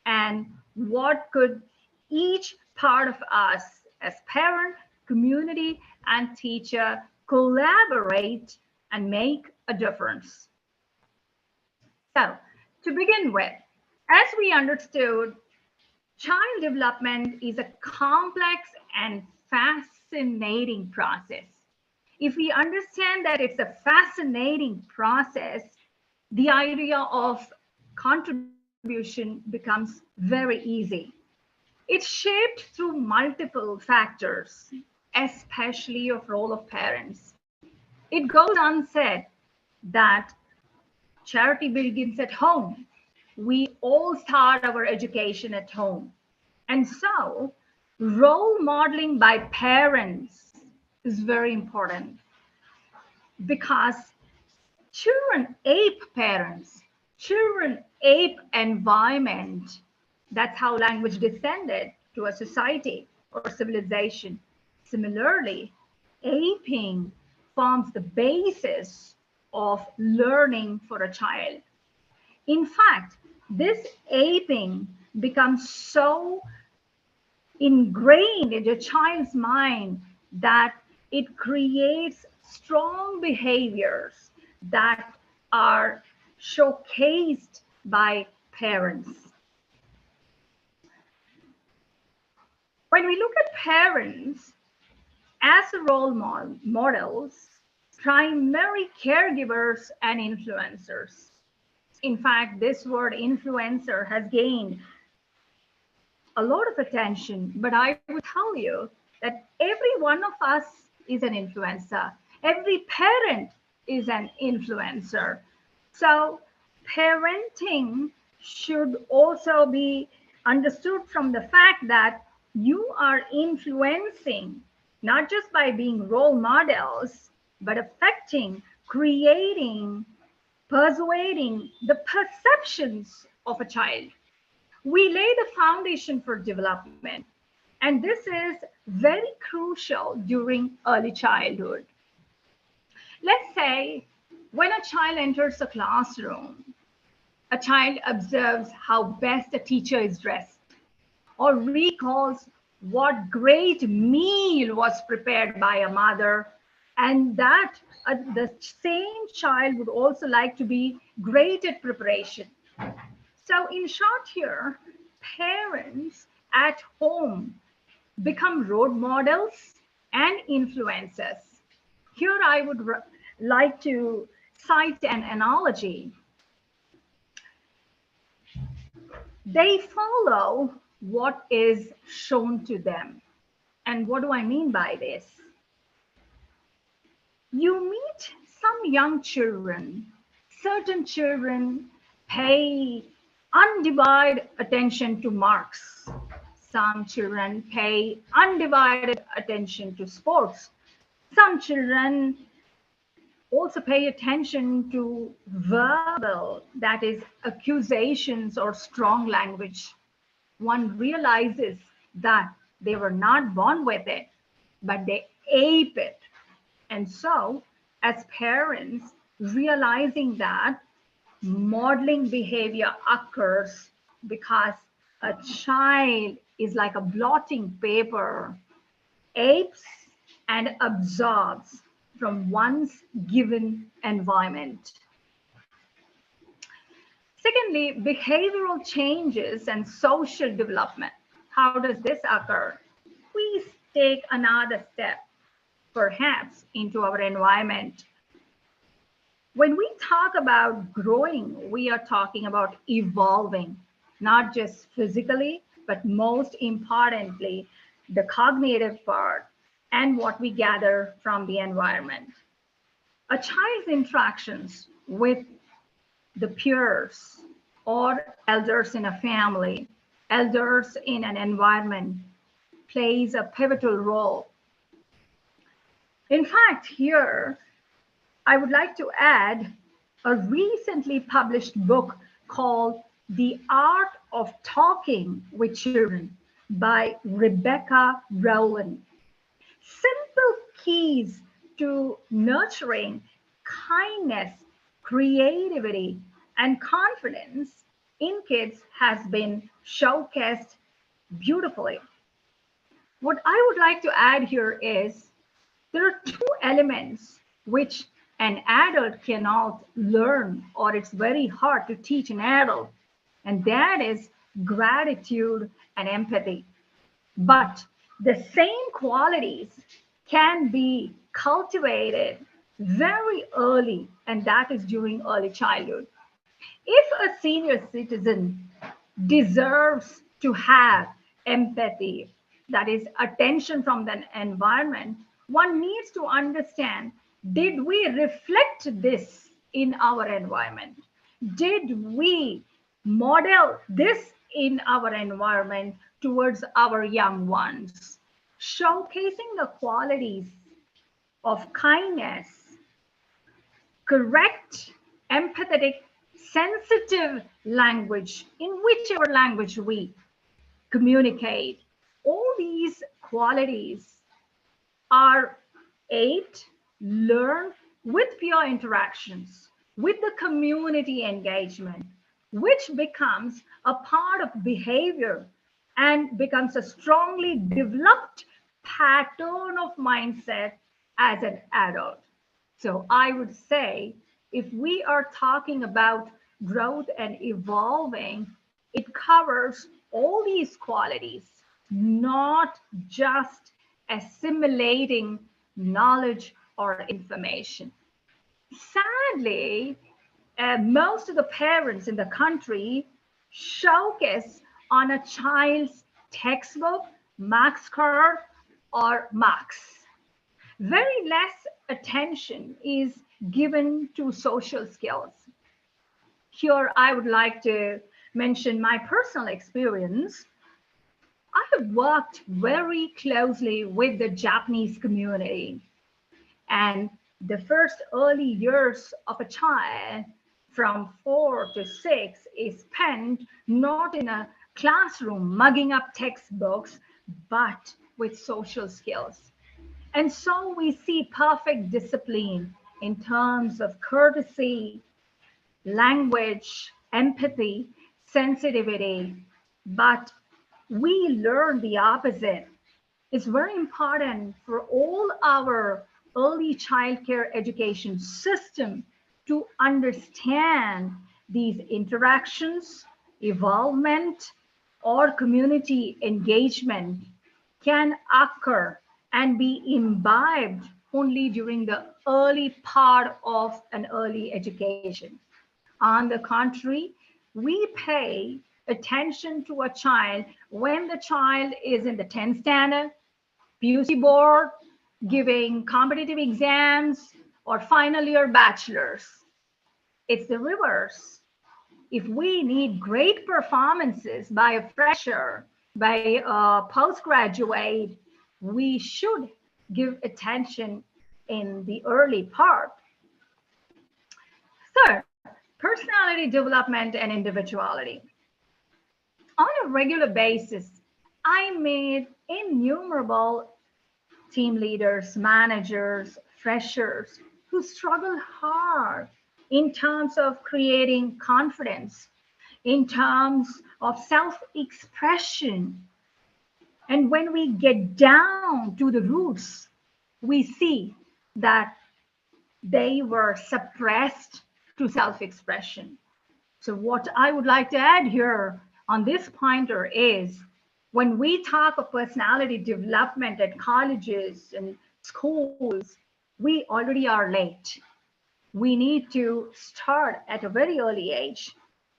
and what could each part of us as parent, community, and teacher collaborate and make a difference. So, to begin with, as we understood, child development is a complex and fascinating process. If we understand that it's a fascinating process, the idea of contribution becomes very easy. It's shaped through multiple factors, especially of role of parents. It goes unsaid that charity begins at home. We all start our education at home. And so role modeling by parents is very important because children ape parents, children ape environment. That's how language descended to a society or civilization. Similarly, aping forms the basis of learning for a child. In fact, this aping becomes so ingrained in a child's mind that it creates strong behaviors that are showcased by parents. When we look at parents as role models, primary caregivers and influencers. In fact, this word influencer has gained a lot of attention, but I would tell you that every one of us is an influencer. Every parent is an influencer. So parenting should also be understood from the fact that you are influencing, not just by being role models, but affecting, creating, persuading the perceptions of a child. We lay the foundation for development, and this is very crucial during early childhood. Let's say when a child enters a classroom, a child observes how best a teacher is dressed, or recalls what great meal was prepared by a mother, and that the same child would also like to be great at preparation. So in short here, parents at home become role models and influencers. Here I would like to cite an analogy. They follow what is shown to them. And what do I mean by this? You meet some young children, certain children pay undivided attention to marks. Some children pay undivided attention to sports. Some children also pay attention to verbal, that is, accusations or strong language. One realizes that they were not born with it, but they ape it. And so, as parents, realizing that modeling behavior occurs because a child is like a blotting paper, apes and absorbs from one's given environment. Secondly, behavioral changes and social development. How does this occur? We take another step, perhaps, into our environment. When we talk about growing, we are talking about evolving, not just physically, but most importantly, the cognitive part and what we gather from the environment. A child's interactions with the peers or elders in a family, elders in an environment, plays a pivotal role. In fact, here, I would like to add a recently published book called The Art of Talking with Children by Rebecca Rowland. Simple keys to nurturing kindness, creativity, and confidence in kids has been showcased beautifully. What I would like to add here is there are two elements which an adult cannot learn, or it's very hard to teach an adult, and that is gratitude and empathy. But the same qualities can be cultivated very early, and that is during early childhood. If a senior citizen deserves to have empathy, that is attention from the environment, one needs to understand, did we reflect this in our environment? Did we model this in our environment towards our young ones? Showcasing the qualities of kindness, correct, empathetic, sensitive language, in whichever language we communicate. All these qualities are aped, learned with peer interactions, with the community engagement, which becomes a part of behavior and becomes a strongly developed pattern of mindset as an adult. So I would say, if we are talking about growth and evolving, it covers all these qualities, not just assimilating knowledge or information. Sadly, most of the parents in the country showcase on a child's textbook, marks card, or marks. Very less attention is given to social skills. Here, I would like to mention my personal experience. I have worked very closely with the Japanese community, and the first early years of a child from 4 to 6 is spent not in a classroom mugging up textbooks, but with social skills. And so we see perfect discipline in terms of courtesy, language, empathy, sensitivity, but we learn the opposite. It's very important for all our early childcare education system to understand these interactions, evolvement, or community engagement can occur and be imbibed only during the early part of an early education. On the contrary, we pay attention to a child when the child is in the 10th standard, PUC board, giving competitive exams, or final year bachelors. It's the reverse. If we need great performances by a fresher, by a postgraduate, we should give attention in the early part. Third, personality development and individuality. On a regular basis, I meet innumerable team leaders, managers, freshers who struggle hard in terms of creating confidence, in terms of self-expression. And when we get down to the roots, we see that they were suppressed to self-expression. So what I would like to add here on this pointer is, when we talk of personality development at colleges and schools, we already are late. We need to start at a very early age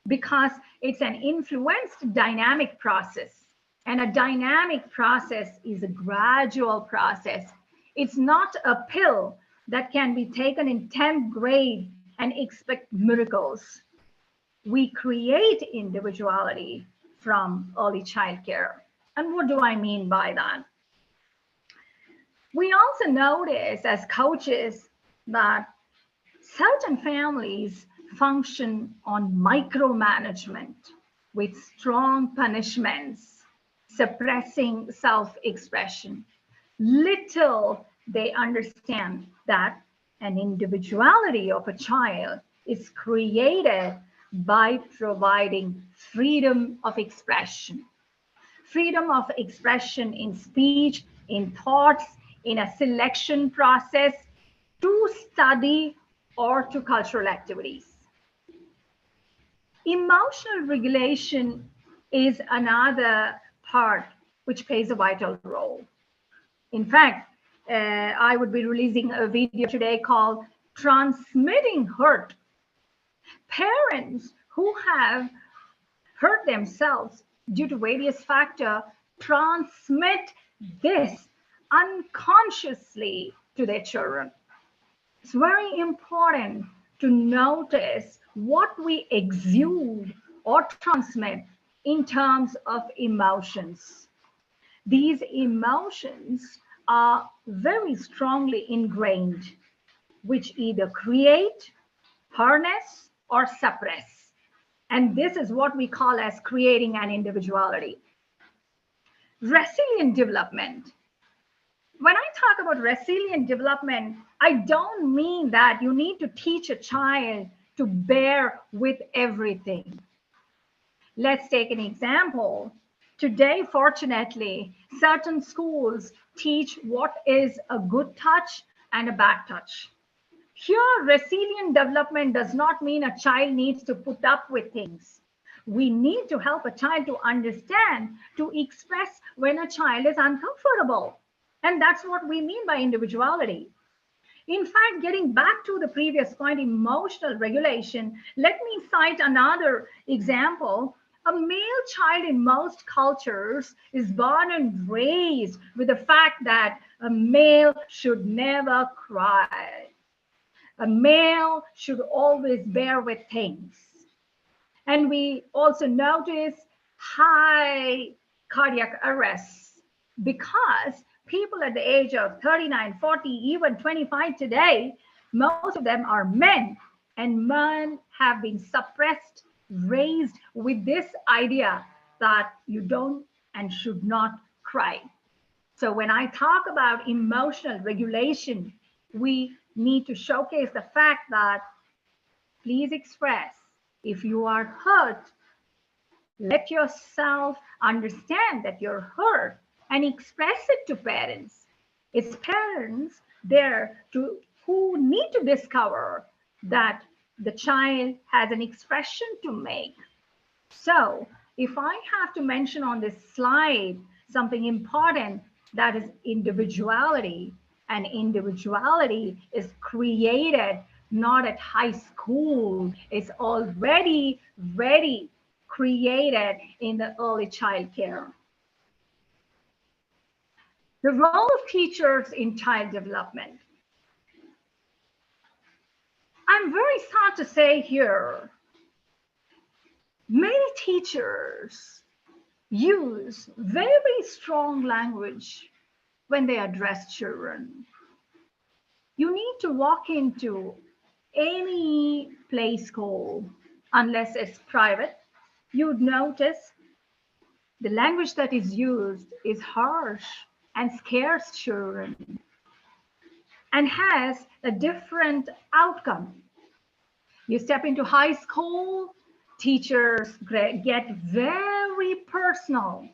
because it's an influenced dynamic process. And a dynamic process is a gradual process. It's not a pill that can be taken in 10th grade and expect miracles. We create individuality from early childcare. And what do I mean by that? We also notice as coaches that certain families function on micromanagement with strong punishments, suppressing self-expression. Little they understand that an individuality of a child is created by providing freedom of expression. Freedom of expression in speech, in thoughts, in a selection process, to study or to cultural activities. Emotional regulation is another part which plays a vital role. In fact, I would be releasing a video today called Transmitting Hurt. Parents who have hurt themselves due to various factors transmit this unconsciously to their children. It's very important to notice what we exude or transmit in terms of emotions. These emotions are very strongly ingrained, which either create, harness, or suppress. And this is what we call as creating an individuality. Resilient development. When I talk about resilient development, I don't mean that you need to teach a child to bear with everything. Let's take an example. Today, fortunately, certain schools teach what is a good touch and a bad touch. Here, resilient development does not mean a child needs to put up with things. We need to help a child to understand, to express when a child is uncomfortable. And that's what we mean by individuality. In fact, getting back to the previous point, emotional regulation, let me cite another example. A male child in most cultures is born and raised with the fact that a male should never cry. A male should always bear with things. And we also notice high cardiac arrests because people at the age of 39, 40, even 25 today, most of them are men, and men have been suppressed, raised with this idea that you don't and should not cry. So when I talk about emotional regulation, we need to showcase the fact that please express. If you are hurt, let yourself understand that you're hurt and express it to parents. It's parents there who need to discover that the child has an expression to make. So if I have to mention on this slide something important, that is individuality. And individuality is created not at high school. It's already created in the early child care. The role of teachers in child development. I'm very sad to say here, many teachers use very strong language when they address children. You need to walk into any play school, unless it's private, you'd notice the language that is used is harsh and scares children and has a different outcome. You step into high school, teachers get very personal.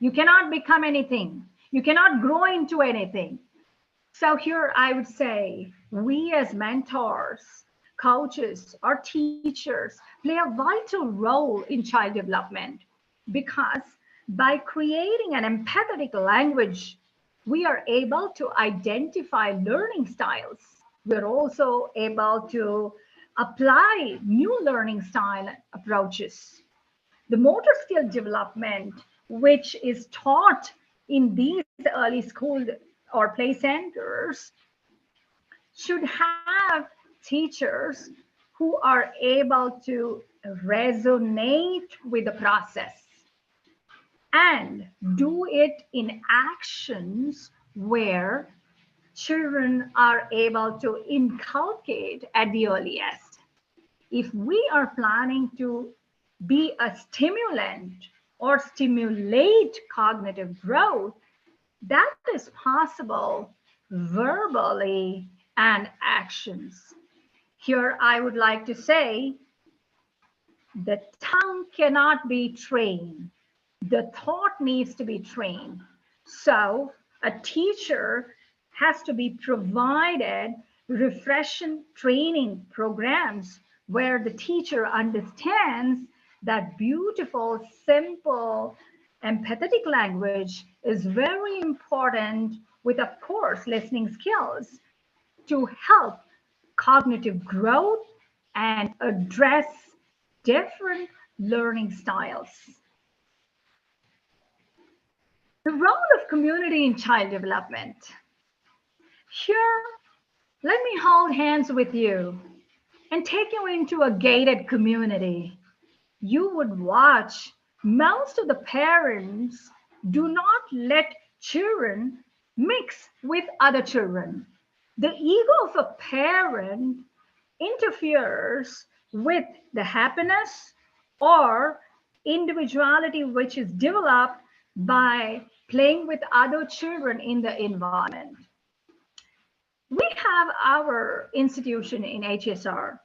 You cannot become anything. You cannot grow into anything. So here I would say, we as mentors, coaches, or teachers play a vital role in child development, because by creating an empathetic language, we are able to identify learning styles. We're also able to apply new learning style approaches. The motor skill development, which is taught in these early school or play centers, should have teachers who are able to resonate with the process and do it in actions where children are able to inculcate at the earliest. If we are planning to be a stimulant or stimulate cognitive growth, that is possible verbally and actions. Here I would like to say, the tongue cannot be trained. The thought needs to be trained. So a teacher has to be provided refreshing training programs where the teacher understands that beautiful, simple, empathetic language is very important, with, of course, listening skills to help cognitive growth and address different learning styles. The role of community in child development. Here, let me hold hands with you and take you into a gated community. You would watch most of the parents do not let children mix with other children. The ego of a parent interferes with the happiness or individuality which is developed by playing with other children in the environment. We have our institution in HSR,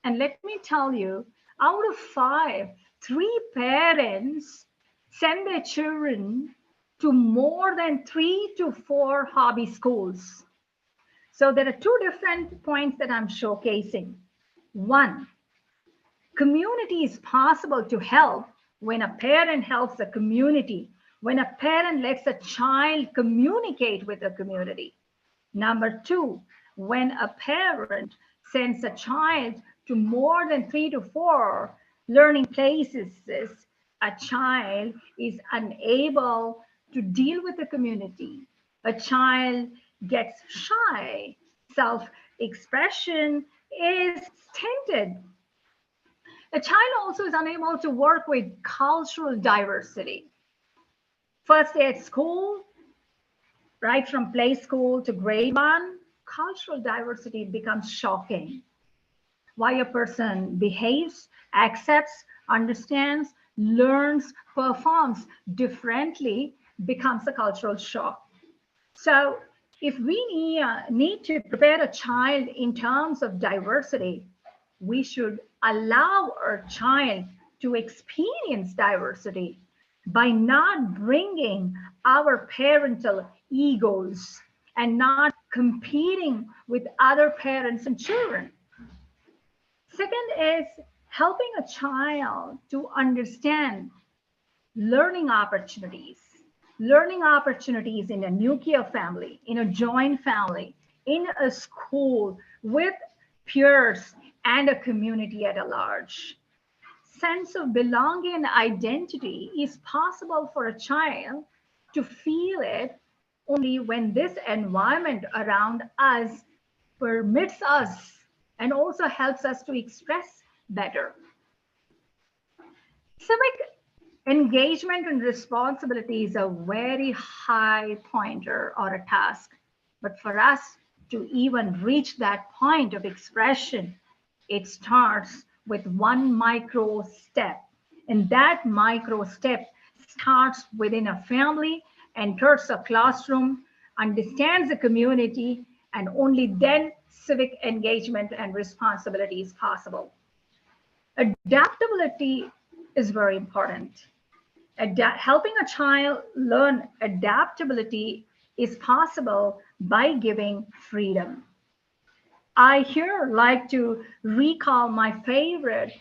and let me tell you, out of 5, 3 parents send their children to more than 3 to 4 hobby schools. So there are 2 different points that I'm showcasing. 1, community is possible to help when a parent helps a community, when a parent lets a child communicate with the community. Number 2, when a parent sends a child to more than 3 to 4 learning places, a child is unable to deal with the community. A child gets shy. Self-expression is stinted. A child also is unable to work with cultural diversity. First day at school, right from play school to grade 1, cultural diversity becomes shocking. Why a person behaves, accepts, understands, learns, performs differently becomes a cultural shock. So if we need to prepare a child in terms of diversity, we should allow our child to experience diversity by not bringing our parental egos and not competing with other parents and children. Second is helping a child to understand learning opportunities in a nuclear family, in a joint family, in a school, with peers and a community at a large. Sense of belonging and identity is possible for a child to feel it only when this environment around us permits us and also helps us to express better. Civic engagement and responsibility is a very high pointer or a task. But for us to even reach that point of expression, it starts with one micro step. And that micro step starts within a family, enters a classroom, understands the community, and only then civic engagement and responsibility is possible. Adaptability is very important. Helping a child learn adaptability is possible by giving freedom. I here like to recall my favorite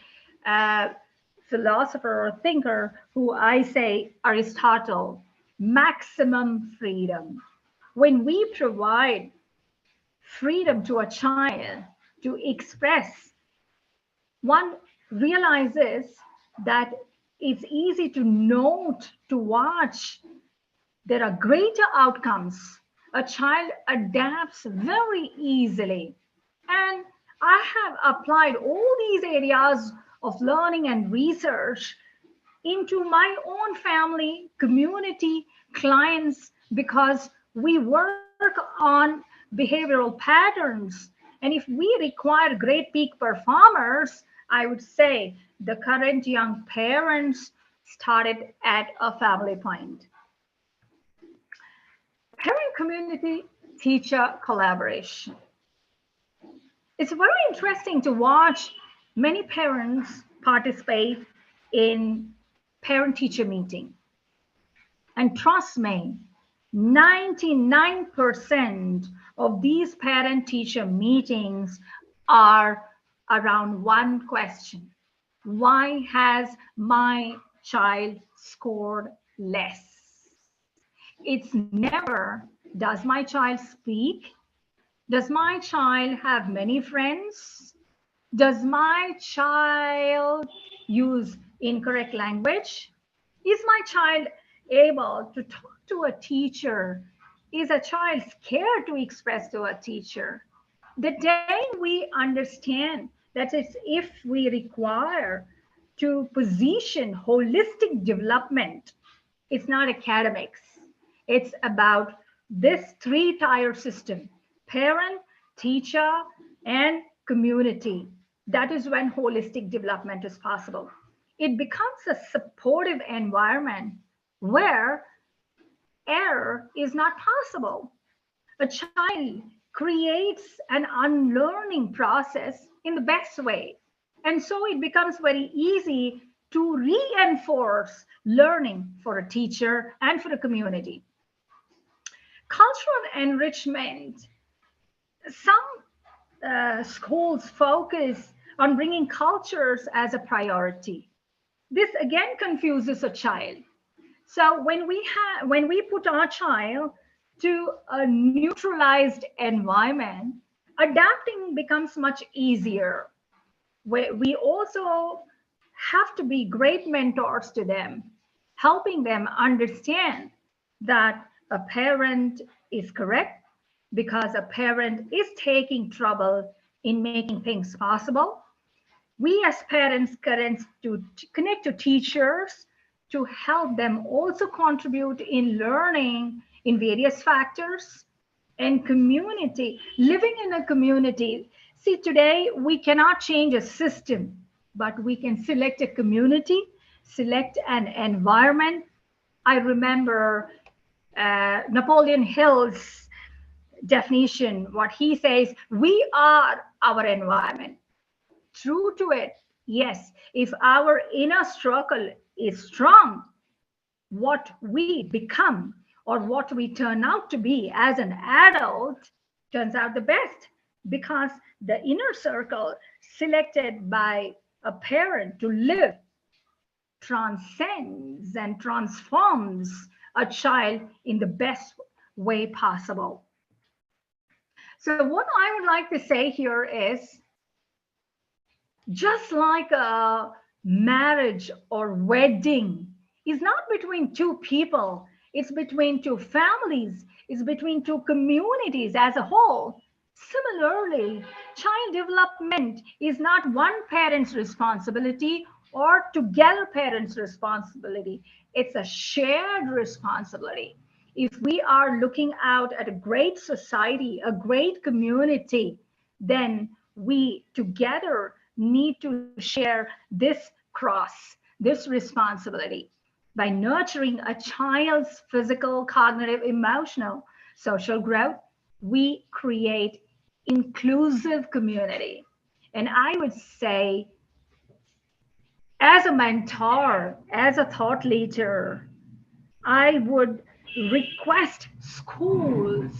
philosopher or thinker who I say Aristotle, maximum freedom. When we provide freedom to a child to express, one realizes that it's easy to note, to watch. There are greater outcomes. A child adapts very easily. And I have applied all these areas of learning and research into my own family, community, clients, because we work on behavioral patterns. And if we require great peak performers, I would say the current young parents started at a family point. Parent community teacher collaboration. It's very interesting to watch many parents participate in parent-teacher meeting. And trust me, 99% of these parent-teacher meetings are around one question. Why has my child scored less? It's never, does my child speak? Does my child have many friends? Does my child use incorrect language? Is my child able to talk to a teacher? Is a child scared to express to a teacher? The day we understand that it's if we require to position holistic development, it's not academics. It's about this three-tier system: parent, teacher, and community. That is when holistic development is possible. It becomes a supportive environment where error is not possible. A child creates an unlearning process in the best way. And so it becomes very easy to reinforce learning for a teacher and for a community. Cultural enrichment. Some schools focus on bringing cultures as a priority. This again confuses a child. So when we put our child to a neutralized environment, adapting becomes much easier. We also have to be great mentors to them, helping them understand that a parent is correct because a parent is taking trouble in making things possible. We as parents connect to teachers to help them also contribute in learning in various factors, and community, living in a community. See, today we cannot change a system, but we can select a community, select an environment. I remember Napoleon Hill's definition, what he says, we are our environment. True to it, yes. If our inner struggle is strong, what we become or what we turn out to be as an adult turns out the best, because the inner circle selected by a parent to live transcends and transforms a child in the best way possible. So what I would like to say here is, just like a marriage or wedding is not between two people, it's between two families, it's between two communities as a whole. Similarly, child development is not one parent's responsibility or together parents' responsibility. It's a shared responsibility. If we are looking out at a great society, a great community, then we together need to share this cross, this responsibility. By nurturing a child's physical, cognitive, emotional, social growth, we create inclusive community. And I would say, as a mentor, as a thought leader, I would request schools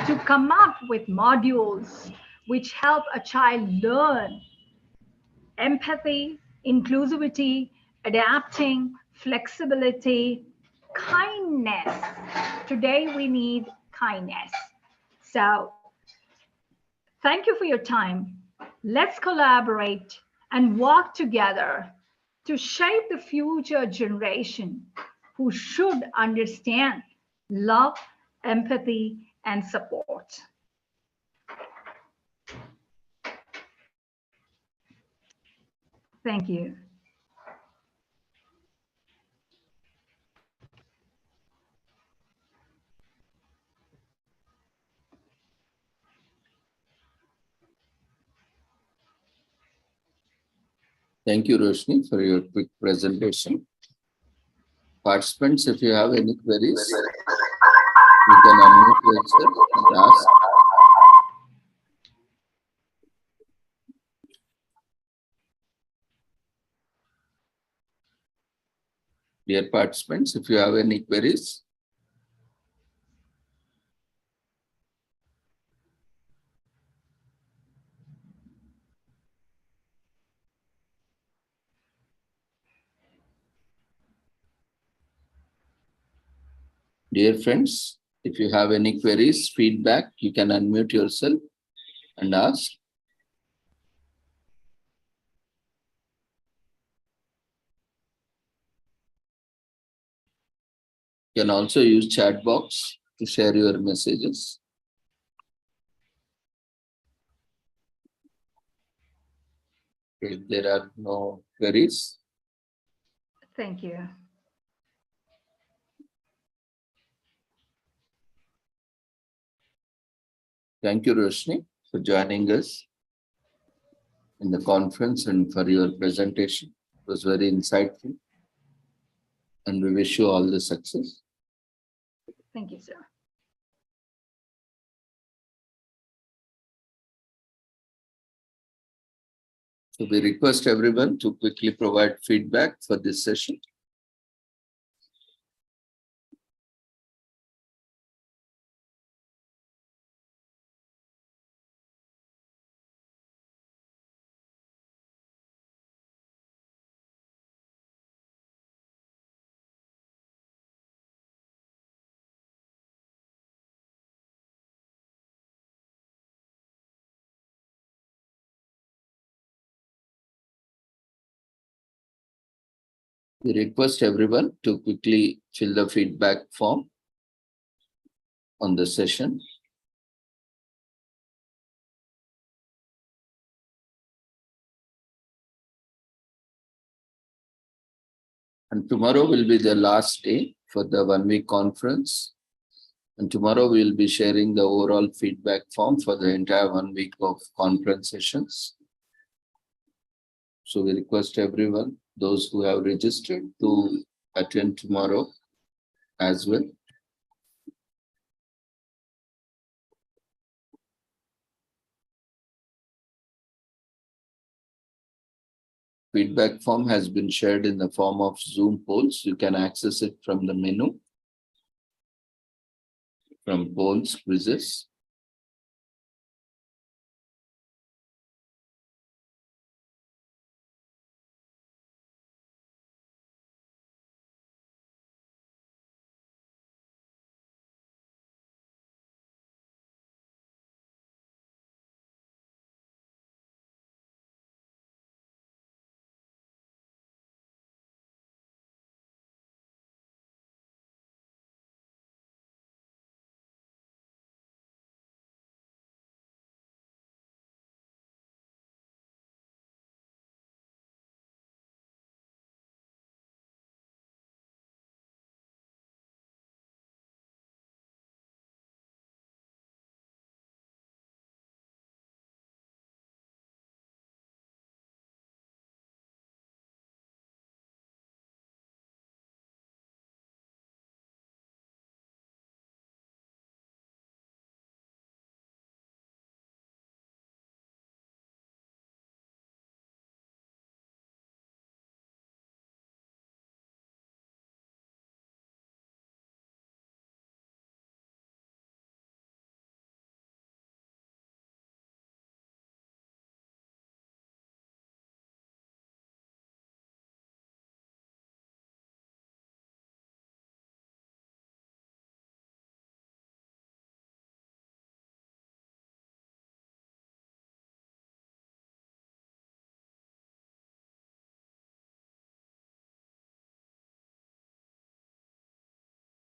to come up with modules which help a child learn empathy, inclusivity, adapting, flexibility, kindness. Today we need kindness. So thank you for your time. Let's collaborate and work together to shape the future generation who should understand love, empathy, and support. Thank you. Thank you, Roshni, for your quick presentation. Participants, if you have any queries, you can unmute yourself and ask. Dear participants, if you have any queries, dear friends, if you have any queries, feedback, you can unmute yourself and ask. You can also use chat box to share your messages. If there are no queries, Thank you. thank you, Roshni, for joining us in the conference and for your presentation. It was very insightful. And we wish you all the success. Thank you, sir. So we request everyone to quickly provide feedback for this session. We request everyone to quickly fill the feedback form on the session. And tomorrow will be the last day for the 1 week conference. And tomorrow we will be sharing the overall feedback form for the entire 1 week of conference sessions. So we request everyone, those who have registered, to attend tomorrow as well. Feedback form has been shared in the form of Zoom polls. You can access it from the menu, from polls, quizzes.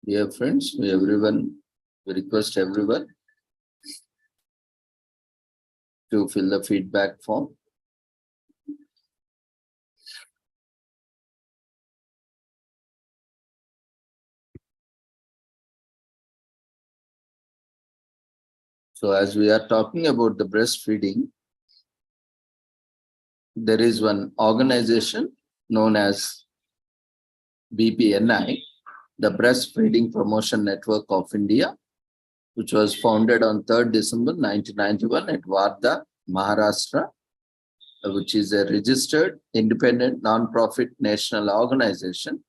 Dear friends, we request everyone to fill the feedback form. So as we are talking about the breastfeeding, there is one organization known as BPNI, the Breastfeeding Promotion Network of India, which was founded on 3rd December 1991 at Wardha, Maharashtra, which is a registered independent non-profit national organization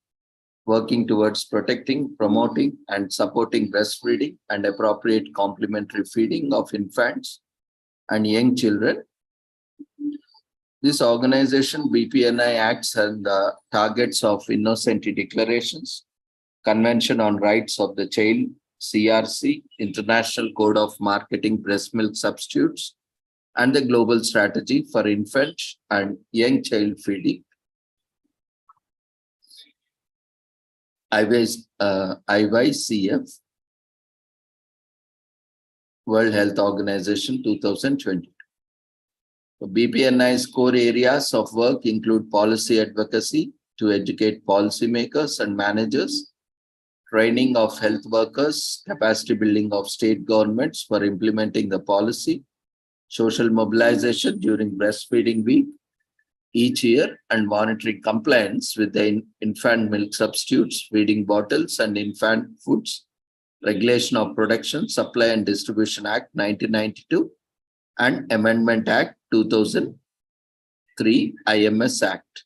working towards protecting, promoting, and supporting breastfeeding and appropriate complementary feeding of infants and young children. This organization, BPNI, acts on the targets of Innocent Declarations, Convention on Rights of the Child, CRC, International Code of Marketing Breast Milk Substitutes, and the Global Strategy for Infant and Young Child Feeding. IYCF, World Health Organization 2020. So BPNI's core areas of work include policy advocacy to educate policymakers and managers, training of health workers, capacity building of state governments for implementing the policy, social mobilization during breastfeeding week each year, and monitoring compliance with the infant milk substitutes, feeding bottles, and infant foods, Regulation of Production, Supply and Distribution Act 1992, and Amendment Act 2003, IMS Act.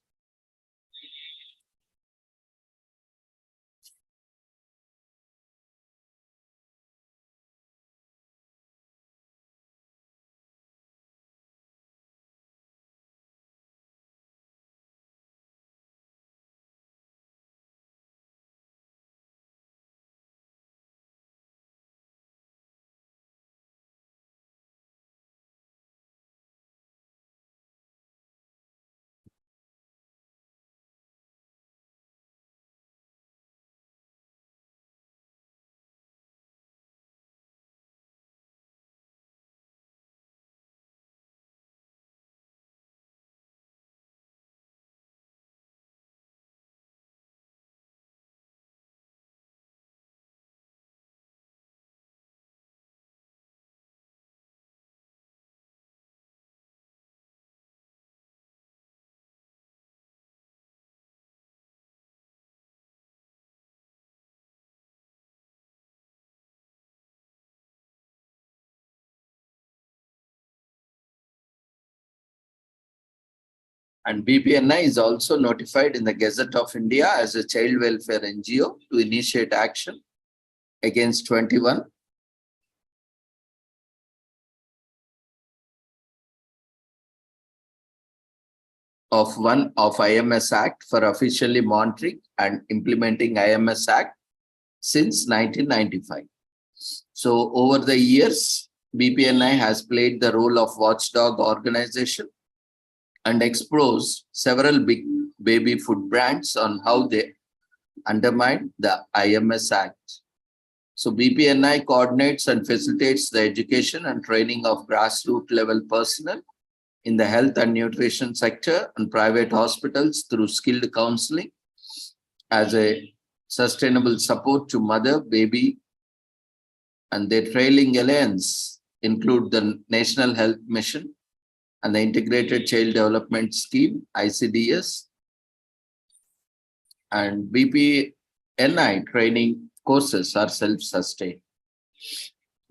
And BPNI is also notified in the Gazette of India as a child welfare NGO to initiate action against 21 of IMS Act for officially monitoring and implementing IMS Act since 1995. So over the years, BPNI has played the role of watchdog organization and exposed several big baby food brands on how they undermine the IMS Act. So BPNI coordinates and facilitates the education and training of grassroots level personnel in the health and nutrition sector and private hospitals through skilled counseling as a sustainable support to mother, baby, and their trailing alliance include the National Health Mission and the Integrated Child Development Scheme, ICDS, and BPNI training courses are self-sustained.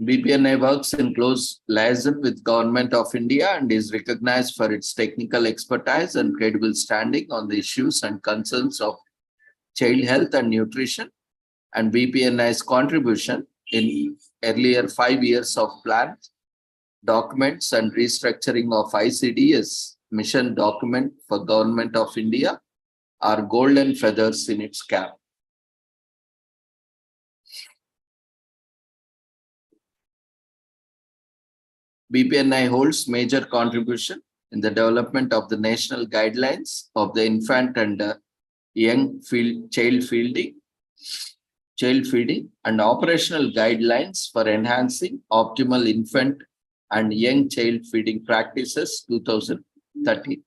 BPNI works in close liaison with Government of India and is recognized for its technical expertise and credible standing on the issues and concerns of child health and nutrition. And BPNI's contribution in earlier 5 years of plans, documents and restructuring of ICDS mission document for Government of India are golden feathers in its cap. BPNI holds major contribution in the development of the national guidelines of the infant and young child feeding child feeding, and operational guidelines for enhancing optimal infant and young child feeding practices 2013.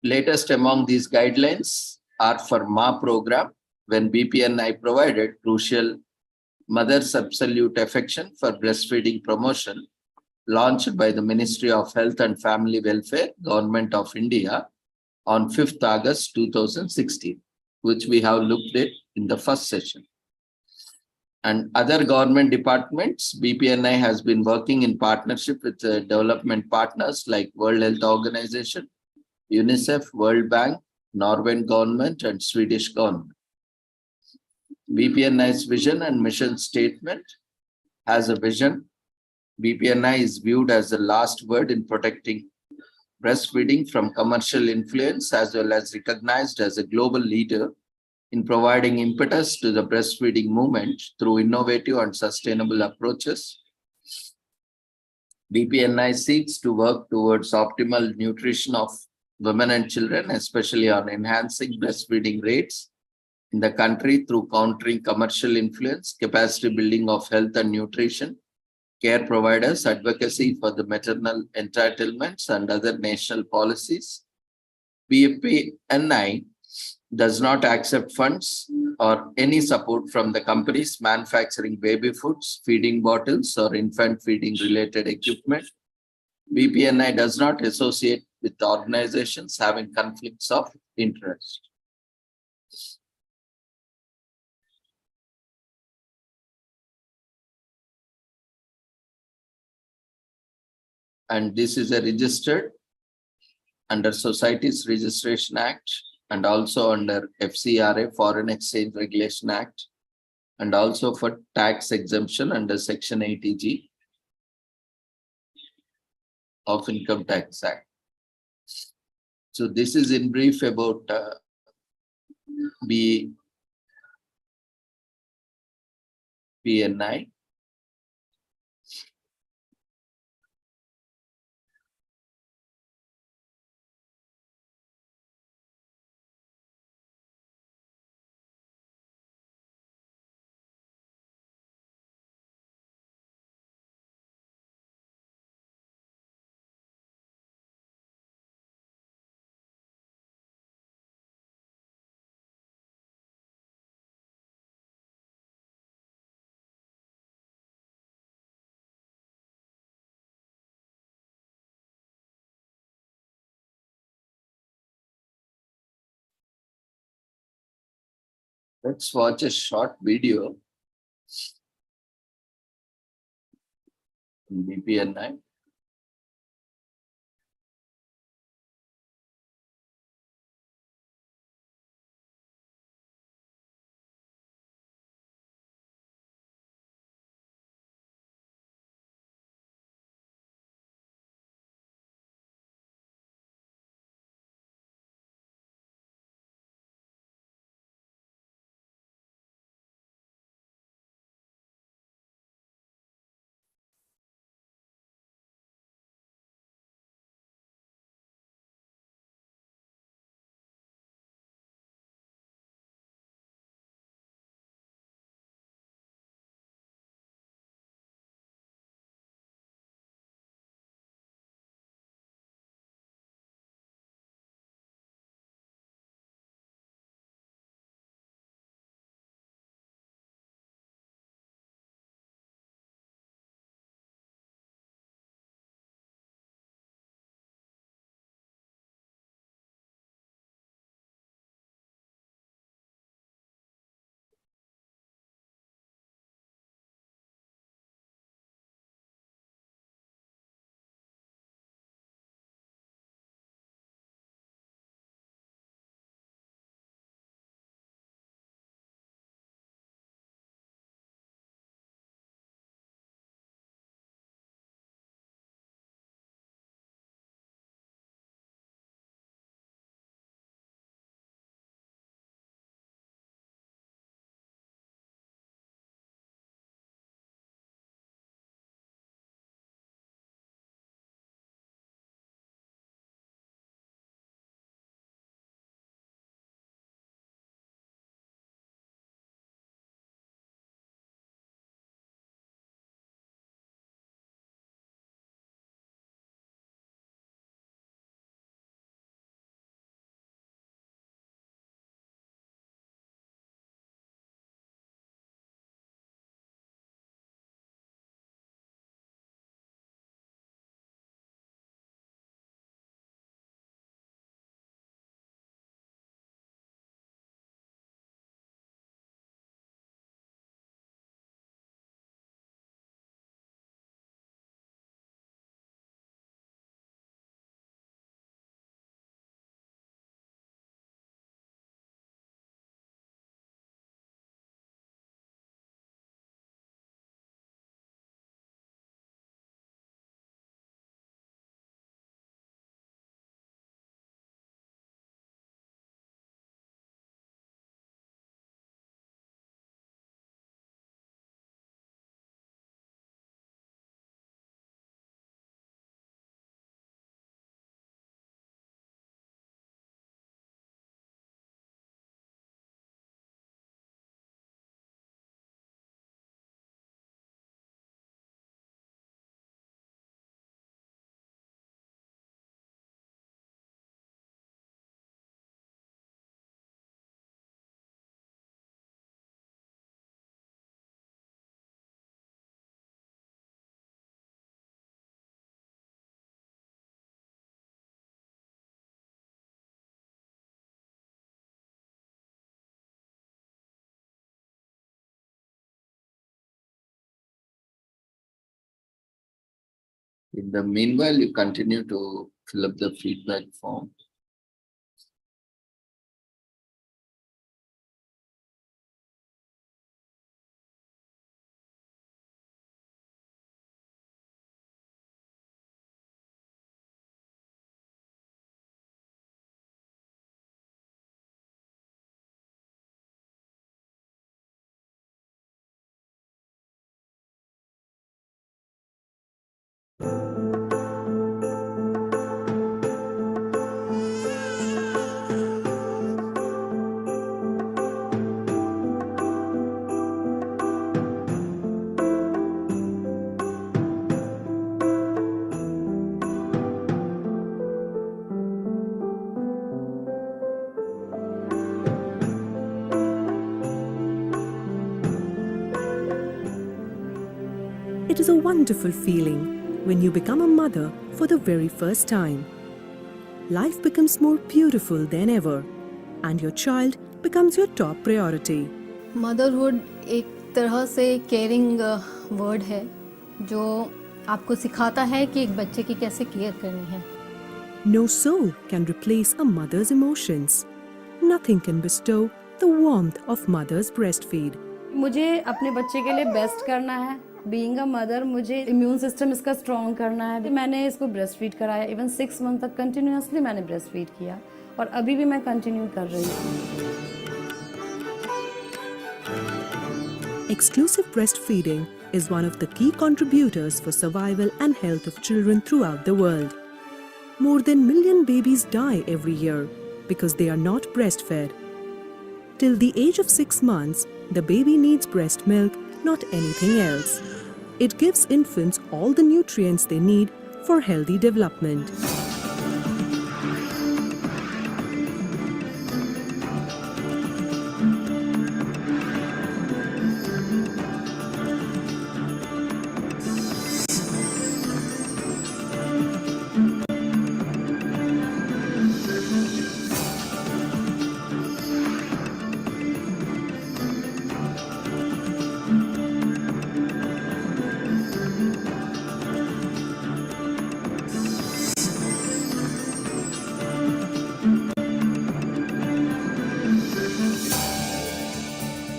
Latest among these guidelines are for MA program, when BPNI provided crucial mother's absolute affection for breastfeeding promotion, launched by the Ministry of Health and Family Welfare, Government of India, on 5th August 2016, which we have looked at in the first session. And other government departments, BPNI has been working in partnership with development partners like World Health Organization, UNICEF, World Bank, Norwegian government, and Swedish government. BPNI's vision and mission statement has a vision. BPNI is viewed as the last word in protecting breastfeeding from commercial influence, as well as recognized as a global leader in providing impetus to the breastfeeding movement through innovative and sustainable approaches. BPNI seeks to work towards optimal nutrition of women and children, especially on enhancing breastfeeding rates in the country through countering commercial influence, capacity building of health and nutrition, care providers, advocacy for the maternal entitlements, and other national policies. BPNI does not accept funds or any support from the companies manufacturing baby foods, feeding bottles, or infant feeding related equipment. BPNI does not associate with organizations having conflicts of interest. And this is a registered under Societies Registration Act, and also under FCRA, Foreign Exchange Regulation Act, and also for tax exemption under Section 80G of Income Tax Act. So this is in brief about BPNI. Let's watch a short video in BPNI. In the meanwhile, you continue to fill up the feedback form. It is a wonderful feeling when you become a mother for the very first time. Life becomes more beautiful than ever, and your child becomes your top priority. Motherhood एक तरह से caring word है जो आपको सिखाता है कि एक बच्चे की कैसे केयर करनी है. No soul can replace a mother's emotions. Nothing can bestow the warmth of mother's breastfeed. मुझे अपने बच्चे के लिए बेस्ट करना है. बीइंग अ मदर मुझे इम्यून सिस्टम इसका स्ट्रॉन्ग करना है. मैंने इसको ब्रेस्ट फीड कराया. इवन 6 मंथ तक कंटिन्यूअसली मैंने ब्रेस्ट फीड किया और अभी भी मैं कंटिन्यू कर रही हूँ. Exclusive breastfeeding is one of the key contributors for survival and health of children throughout the world. More than 1 million babies die every year because they are not breastfed. Till the age of 6 months, the baby needs breast milk, not anything else. It gives infants all the nutrients they need for healthy development.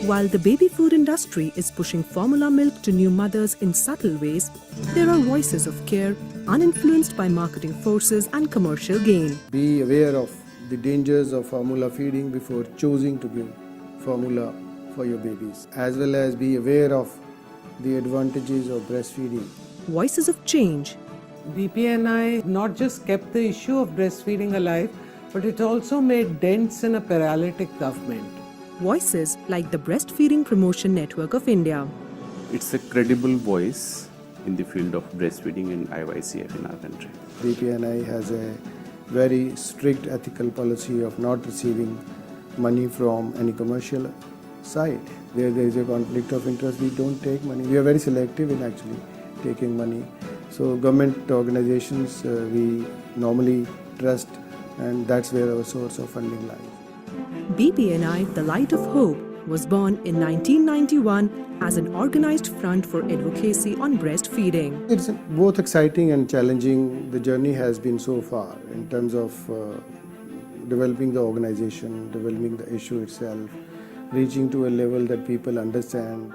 While the baby food industry is pushing formula milk to new mothers in subtle ways, there are voices of care uninfluenced by marketing forces and commercial gain. Be aware of the dangers of formula feeding before choosing to give formula for your babies, as well as be aware of the advantages of breastfeeding. Voices of change. BPNI not just kept the issue of breastfeeding alive, but it also made dents in a paralytic government. Voices like the Breastfeeding Promotion Network of India. It's a credible voice in the field of breastfeeding and IYCF in our country. BPNI has a very strict ethical policy of not receiving money from any commercial side. Where there is a conflict of interest, we don't take money. We are very selective in actually taking money. So government organizations we normally trust, and that's where our source of funding lies. BPNI, the Light of Hope, was born in 1991 as an organized front for advocacy on breastfeeding. It's both exciting and challenging. The journey has been so far in terms of developing the organization, developing the issue itself, reaching to a level that people understand.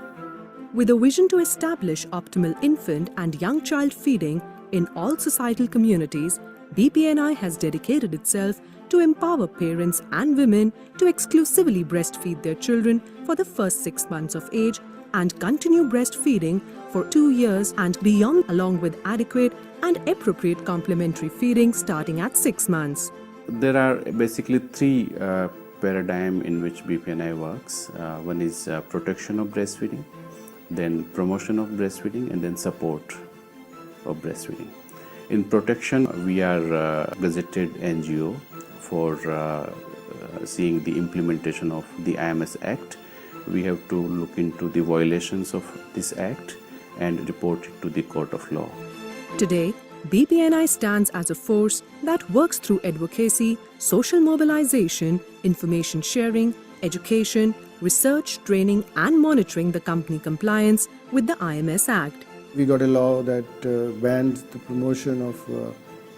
With a vision to establish optimal infant and young child feeding in all societal communities, BPNI has dedicated itself to empower parents and women to exclusively breastfeed their children for the first 6 months of age and continue breastfeeding for 2 years and beyond, along with adequate and appropriate complementary feeding starting at 6 months. There are basically 3 paradigms in which BPNI works. One is protection of breastfeeding, then promotion of breastfeeding, and then support of breastfeeding. In protection, we are a gazetted NGO for seeing the implementation of the IMS Act. We have to look into the violations of this Act and report it to the court of law. Today, BPNI stands as a force that works through advocacy, social mobilization, information sharing, education, research, training, and monitoring the company compliance with the IMS Act. We got a law that bans the promotion of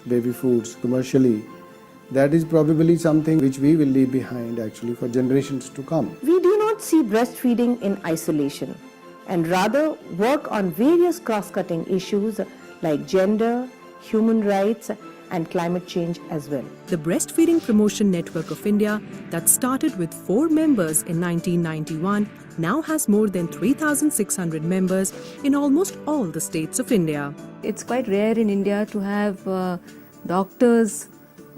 baby foods commercially. That is probably something which we will leave behind actually for generations to come. We do not see breastfeeding in isolation and rather work on various cross-cutting issues like gender, human rights and climate change as well. The Breastfeeding Promotion Network of India, that started with 4 members in 1991, now has more than 3,600 members in almost all the states of India. It's quite rare in India to have doctors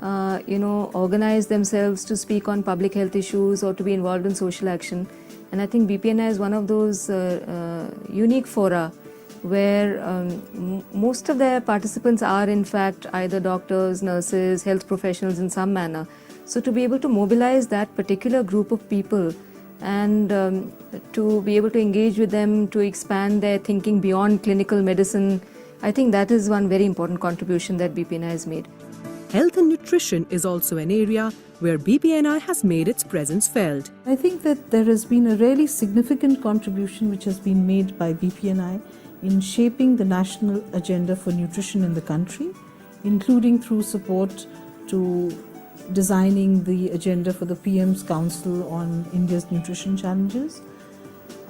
organize themselves to speak on public health issues or to be involved in social action. And I think BPNI is one of those unique fora where most of their participants are in fact either doctors, nurses, health professionals in some manner. So to be able to mobilize that particular group of people and to be able to engage with them, to expand their thinking beyond clinical medicine, I think that is one very important contribution that BPNI has made. Health and nutrition is also an area where BPNI has made its presence felt. I think that there has been a really significant contribution which has been made by BPNI in shaping the national agenda for nutrition in the country, including through support to designing the agenda for the PM's Council on India's Nutrition Challenges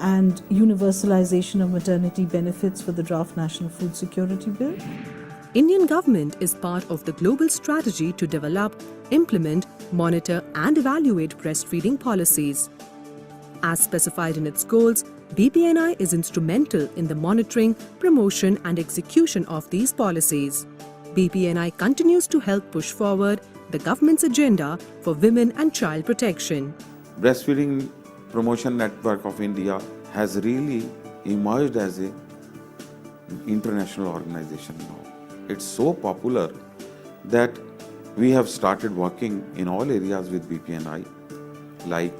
and universalization of maternity benefits for the draft National Food Security Bill. Indian government is part of the global strategy to develop, implement, monitor and evaluate breastfeeding policies. As specified in its goals, BPNI is instrumental in the monitoring, promotion and execution of these policies. BPNI continues to help push forward the government's agenda for women and child protection. Breastfeeding Promotion Network of India has really emerged as an international organization now. It's so popular that we have started working in all areas with BPNI, like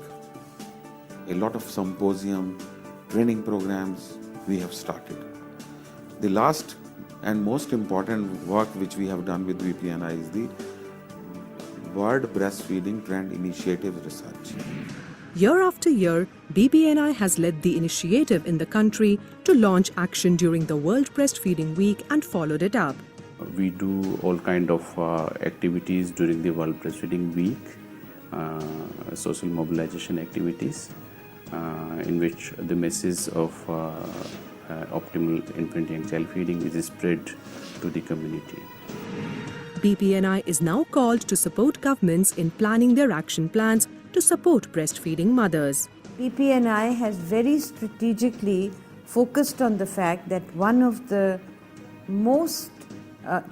a lot of symposium, training programs we have started. The last and most important work which we have done with BPNI is the World Breastfeeding Trend Initiative Research. Year after year, BPNI has led the initiative in the country to launch action during the World Breastfeeding Week and followed it up. We do all kind of activities during the World Breastfeeding Week, social mobilization activities, in which the message of optimal infant and child feeding is spread to the community. BPNI is now called to support governments in planning their action plans to support breastfeeding mothers. BPNI has very strategically focused on the fact that one of the most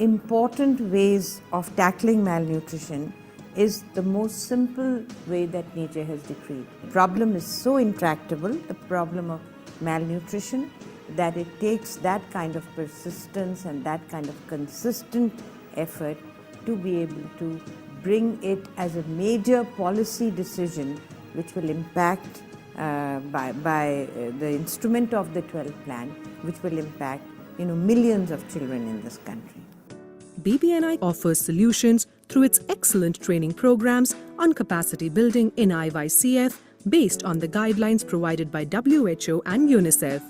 important ways of tackling malnutrition is the most simple way that nature has decreed. The problem is so intractable, the problem of malnutrition, that it takes that kind of persistence and that kind of consistent effort to be able to bring it as a major policy decision which will impact by the instrument of the 12th plan, which will impact millions of children in this country. BPNI offers solutions through its excellent training programs on capacity building in IYCF based on the guidelines provided by WHO and UNICEF.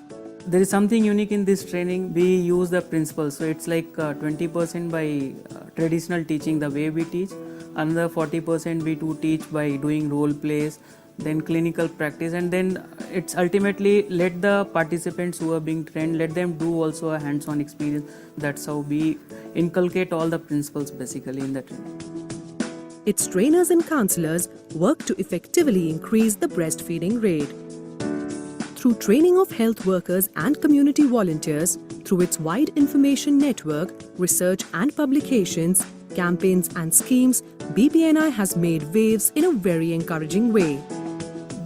There is something unique in this training. We use the principles, so it's like 20% by traditional teaching, the way we teach, another 40% we do teach by doing role plays, then clinical practice, and then it's ultimately let the participants who are being trained, let them do also a hands-on experience. That's how we inculcate all the principles basically in the training. Its trainers and counselors work to effectively increase the breastfeeding rate. Through training of health workers and community volunteers, through its wide information network, research and publications, campaigns and schemes, BPNI has made waves in a very encouraging way.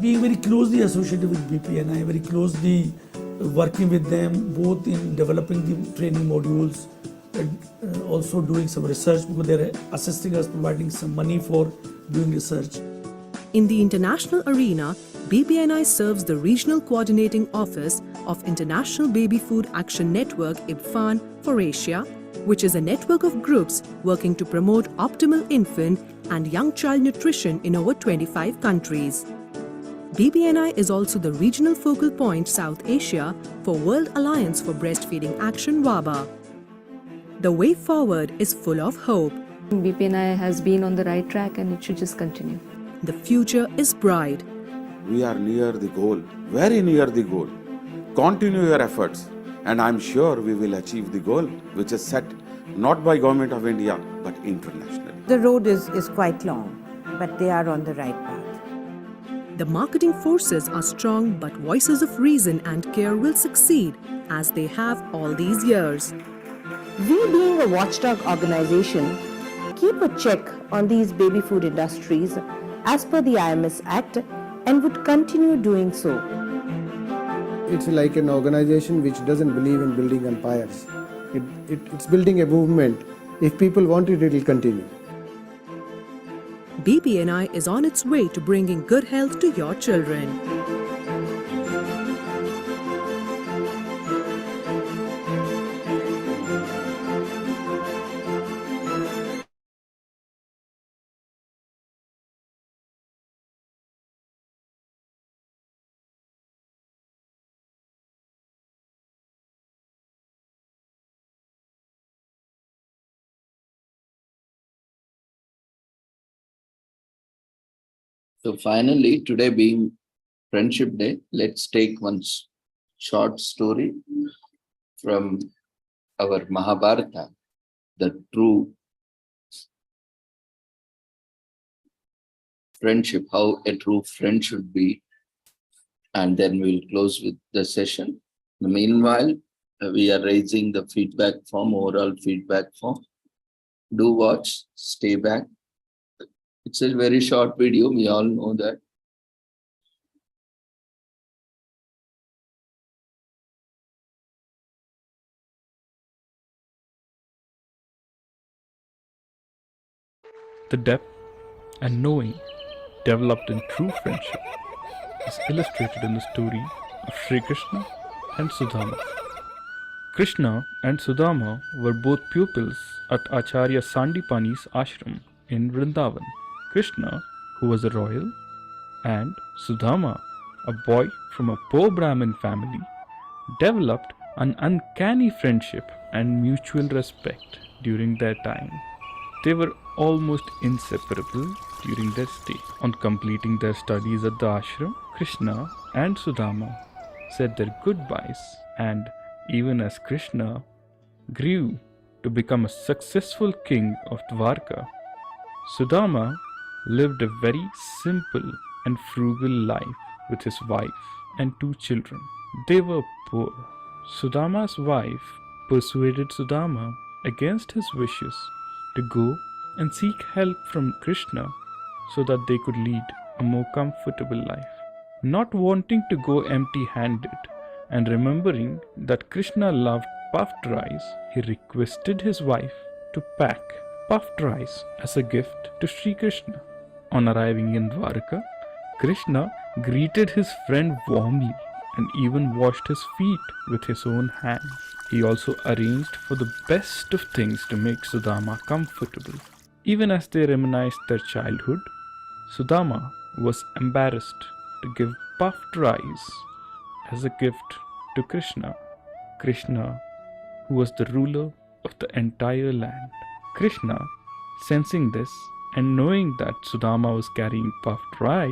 Being very closely associated with BPNI, very closely working with them both in developing the training modules and also doing some research, because they're assisting us, providing some money for doing research. In the international arena, BPNI serves the Regional Coordinating Office of International Baby Food Action Network (IBFAN) for Asia, which is a network of groups working to promote optimal infant and young child nutrition in over 25 countries. BBNI is also the regional focal point South Asia for World Alliance for Breastfeeding Action WABA. The way forward is full of hope. BPNI has been on the right track and it should just continue. The future is bright. We are near the goal, very near the goal. Continue your efforts and I'm sure we will achieve the goal which is set not by Government of India but internationally. The road is quite long, but they are on the right path. The marketing forces are strong, but voices of reason and care will succeed as they have all these years. We, being a watchdog organization, keep a check on these baby food industries as per the IMS Act and would continue doing so. It's like an organization which doesn't believe in building empires. It's building a movement. If people want it, it will continue. BPNI is on its way to bringing good health to your children. So finally, today being Friendship Day, let's take one short story from our Mahabharata, the true friendship, how a true friend should be. And then we'll close with the session. Meanwhile, we are raising the feedback form, overall feedback form. Do watch, stay back. It's a very short video, we all know that. The depth and knowing developed in true friendship is illustrated in the story of Sri Krishna and Sudama. Krishna and Sudama were both pupils at Acharya Sandipani's ashram in Vrindavan. Krishna, who was a royal, and Sudama, a boy from a poor Brahmin family, developed an uncanny friendship and mutual respect during their time. They were almost inseparable during their stay. On completing their studies at the ashram, Krishna and Sudama said their goodbyes, and even as Krishna grew to become a successful king of Dwarka, Sudama lived a very simple and frugal life with his wife and 2 children. They were poor. Sudama's wife persuaded Sudama against his wishes to go and seek help from Krishna so that they could lead a more comfortable life. Not wanting to go empty-handed and remembering that Krishna loved puffed rice, he requested his wife to pack puffed rice as a gift to Sri Krishna. On arriving in Dwarka, Krishna greeted his friend warmly and even washed his feet with his own hands. He also arranged for the best of things to make Sudama comfortable. Even as they reminisced their childhood, Sudama was embarrassed to give puffed rice as a gift to Krishna. Krishna, who was the ruler of the entire land. Krishna, sensing this and knowing that Sudama was carrying puffed rice,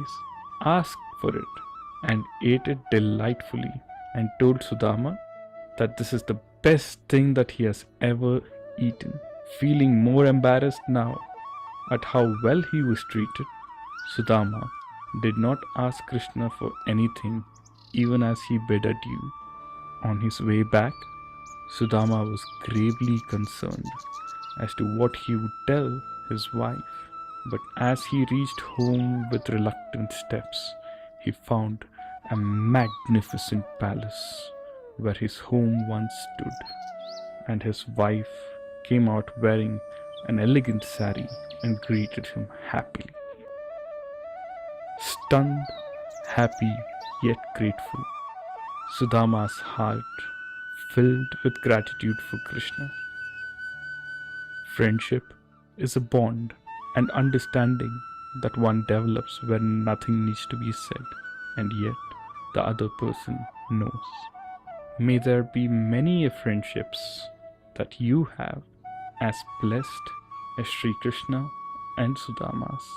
asked for it and ate it delightfully and told Sudama that this is the best thing that he has ever eaten. Feeling more embarrassed now at how well he was treated, Sudama did not ask Krishna for anything even as he bid adieu. On his way back, Sudama was gravely concerned as to what he would tell his wife. But as he reached home with reluctant steps, he found a magnificent palace where his home once stood, and his wife came out wearing an elegant sari and greeted him happily. Stunned, happy, yet grateful, Sudama's heart filled with gratitude for Krishna. Friendship is a bond and understanding that one develops where nothing needs to be said and yet the other person knows. May there be many friendships that you have as blessed as Sri Krishna and Sudama's.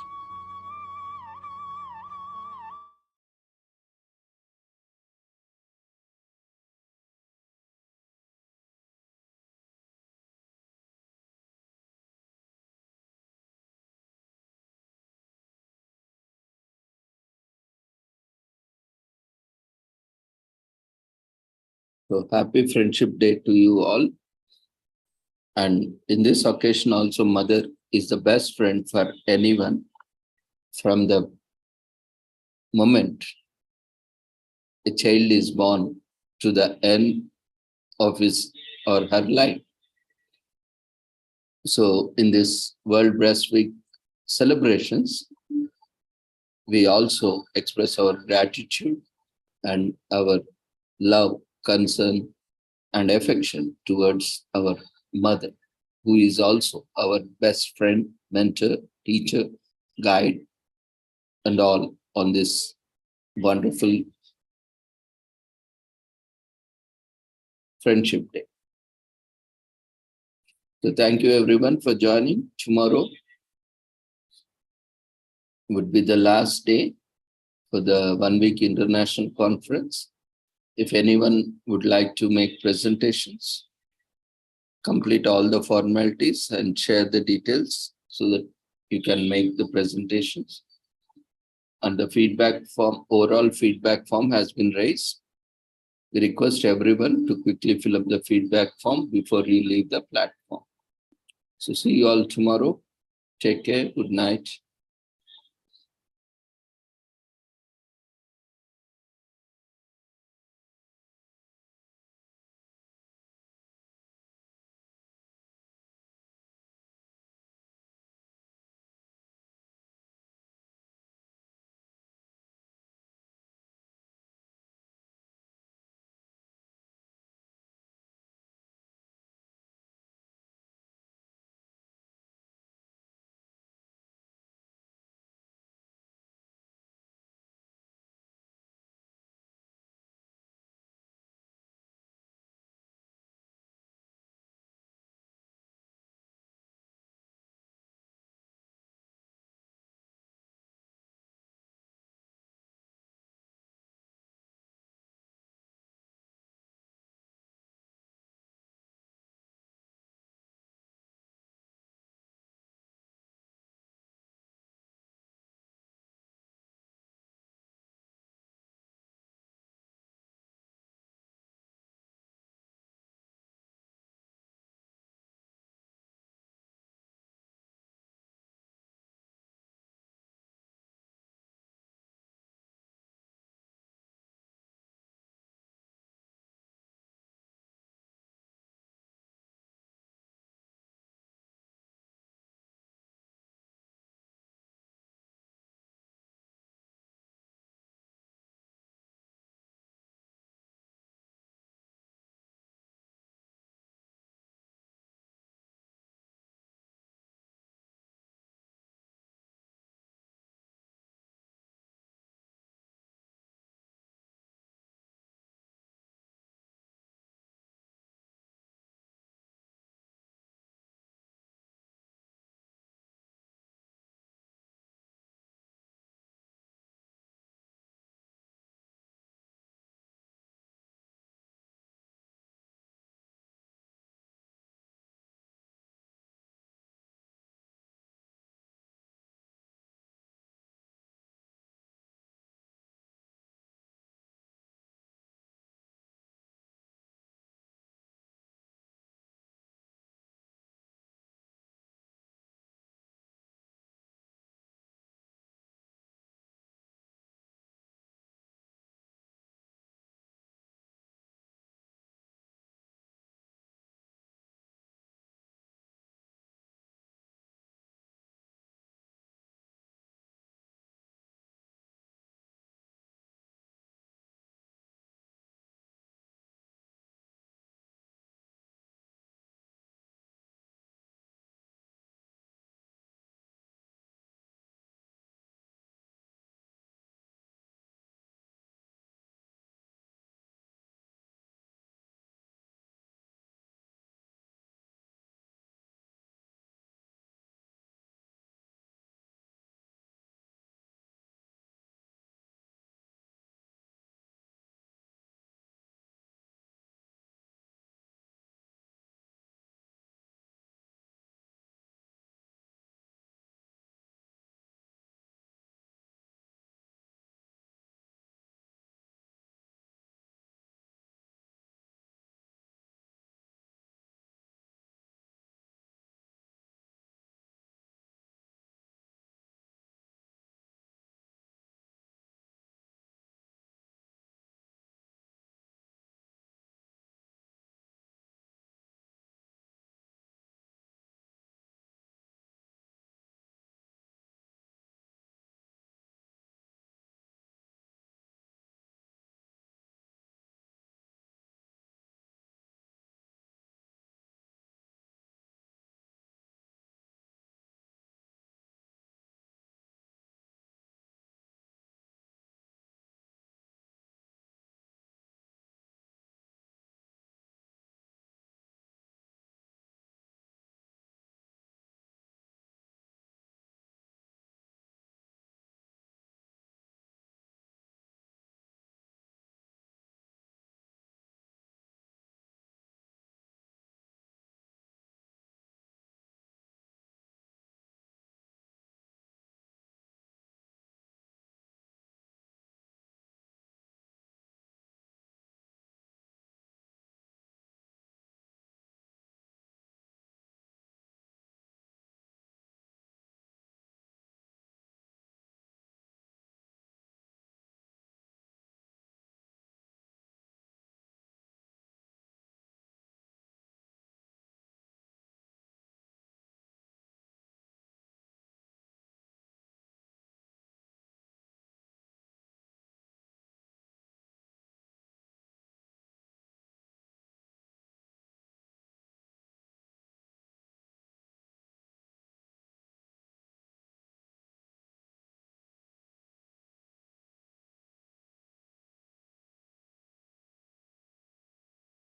So happy Friendship Day to you all. And in this occasion also, mother is the best friend for anyone from the moment a child is born to the end of his or her life. So in this World Breast Week celebrations, we also express our gratitude and our love, concern, and affection towards our mother, who is also our best friend, mentor, teacher, guide, and all on this wonderful Friendship Day. So thank you everyone for joining. Tomorrow would be the last day for the 1 week international conference. If anyone would like to make presentations, complete all the formalities and share the details so that you can make the presentations. And the feedback form, overall feedback form has been raised. We request everyone to quickly fill up the feedback form before you leave the platform. So see you all tomorrow. Take care. Good night.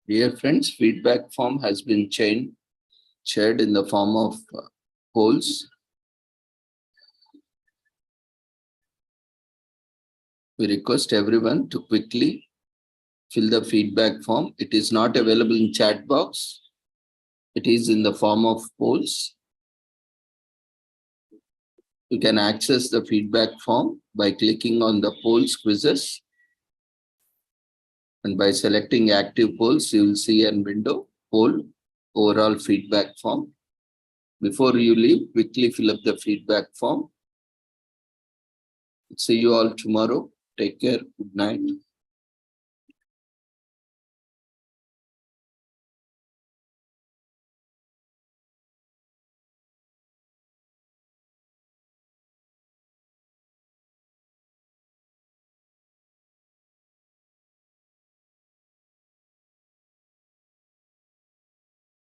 Dear friends, feedback form has been shared in the form of polls. We request everyone to quickly fill the feedback form. It is not available in chat box. It is in the form of polls. You can access the feedback form by clicking on the polls quizzes. And by selecting active polls, you will see a window, poll, overall feedback form. Before you leave, quickly fill up the feedback form. See you all tomorrow. Take care. Good night.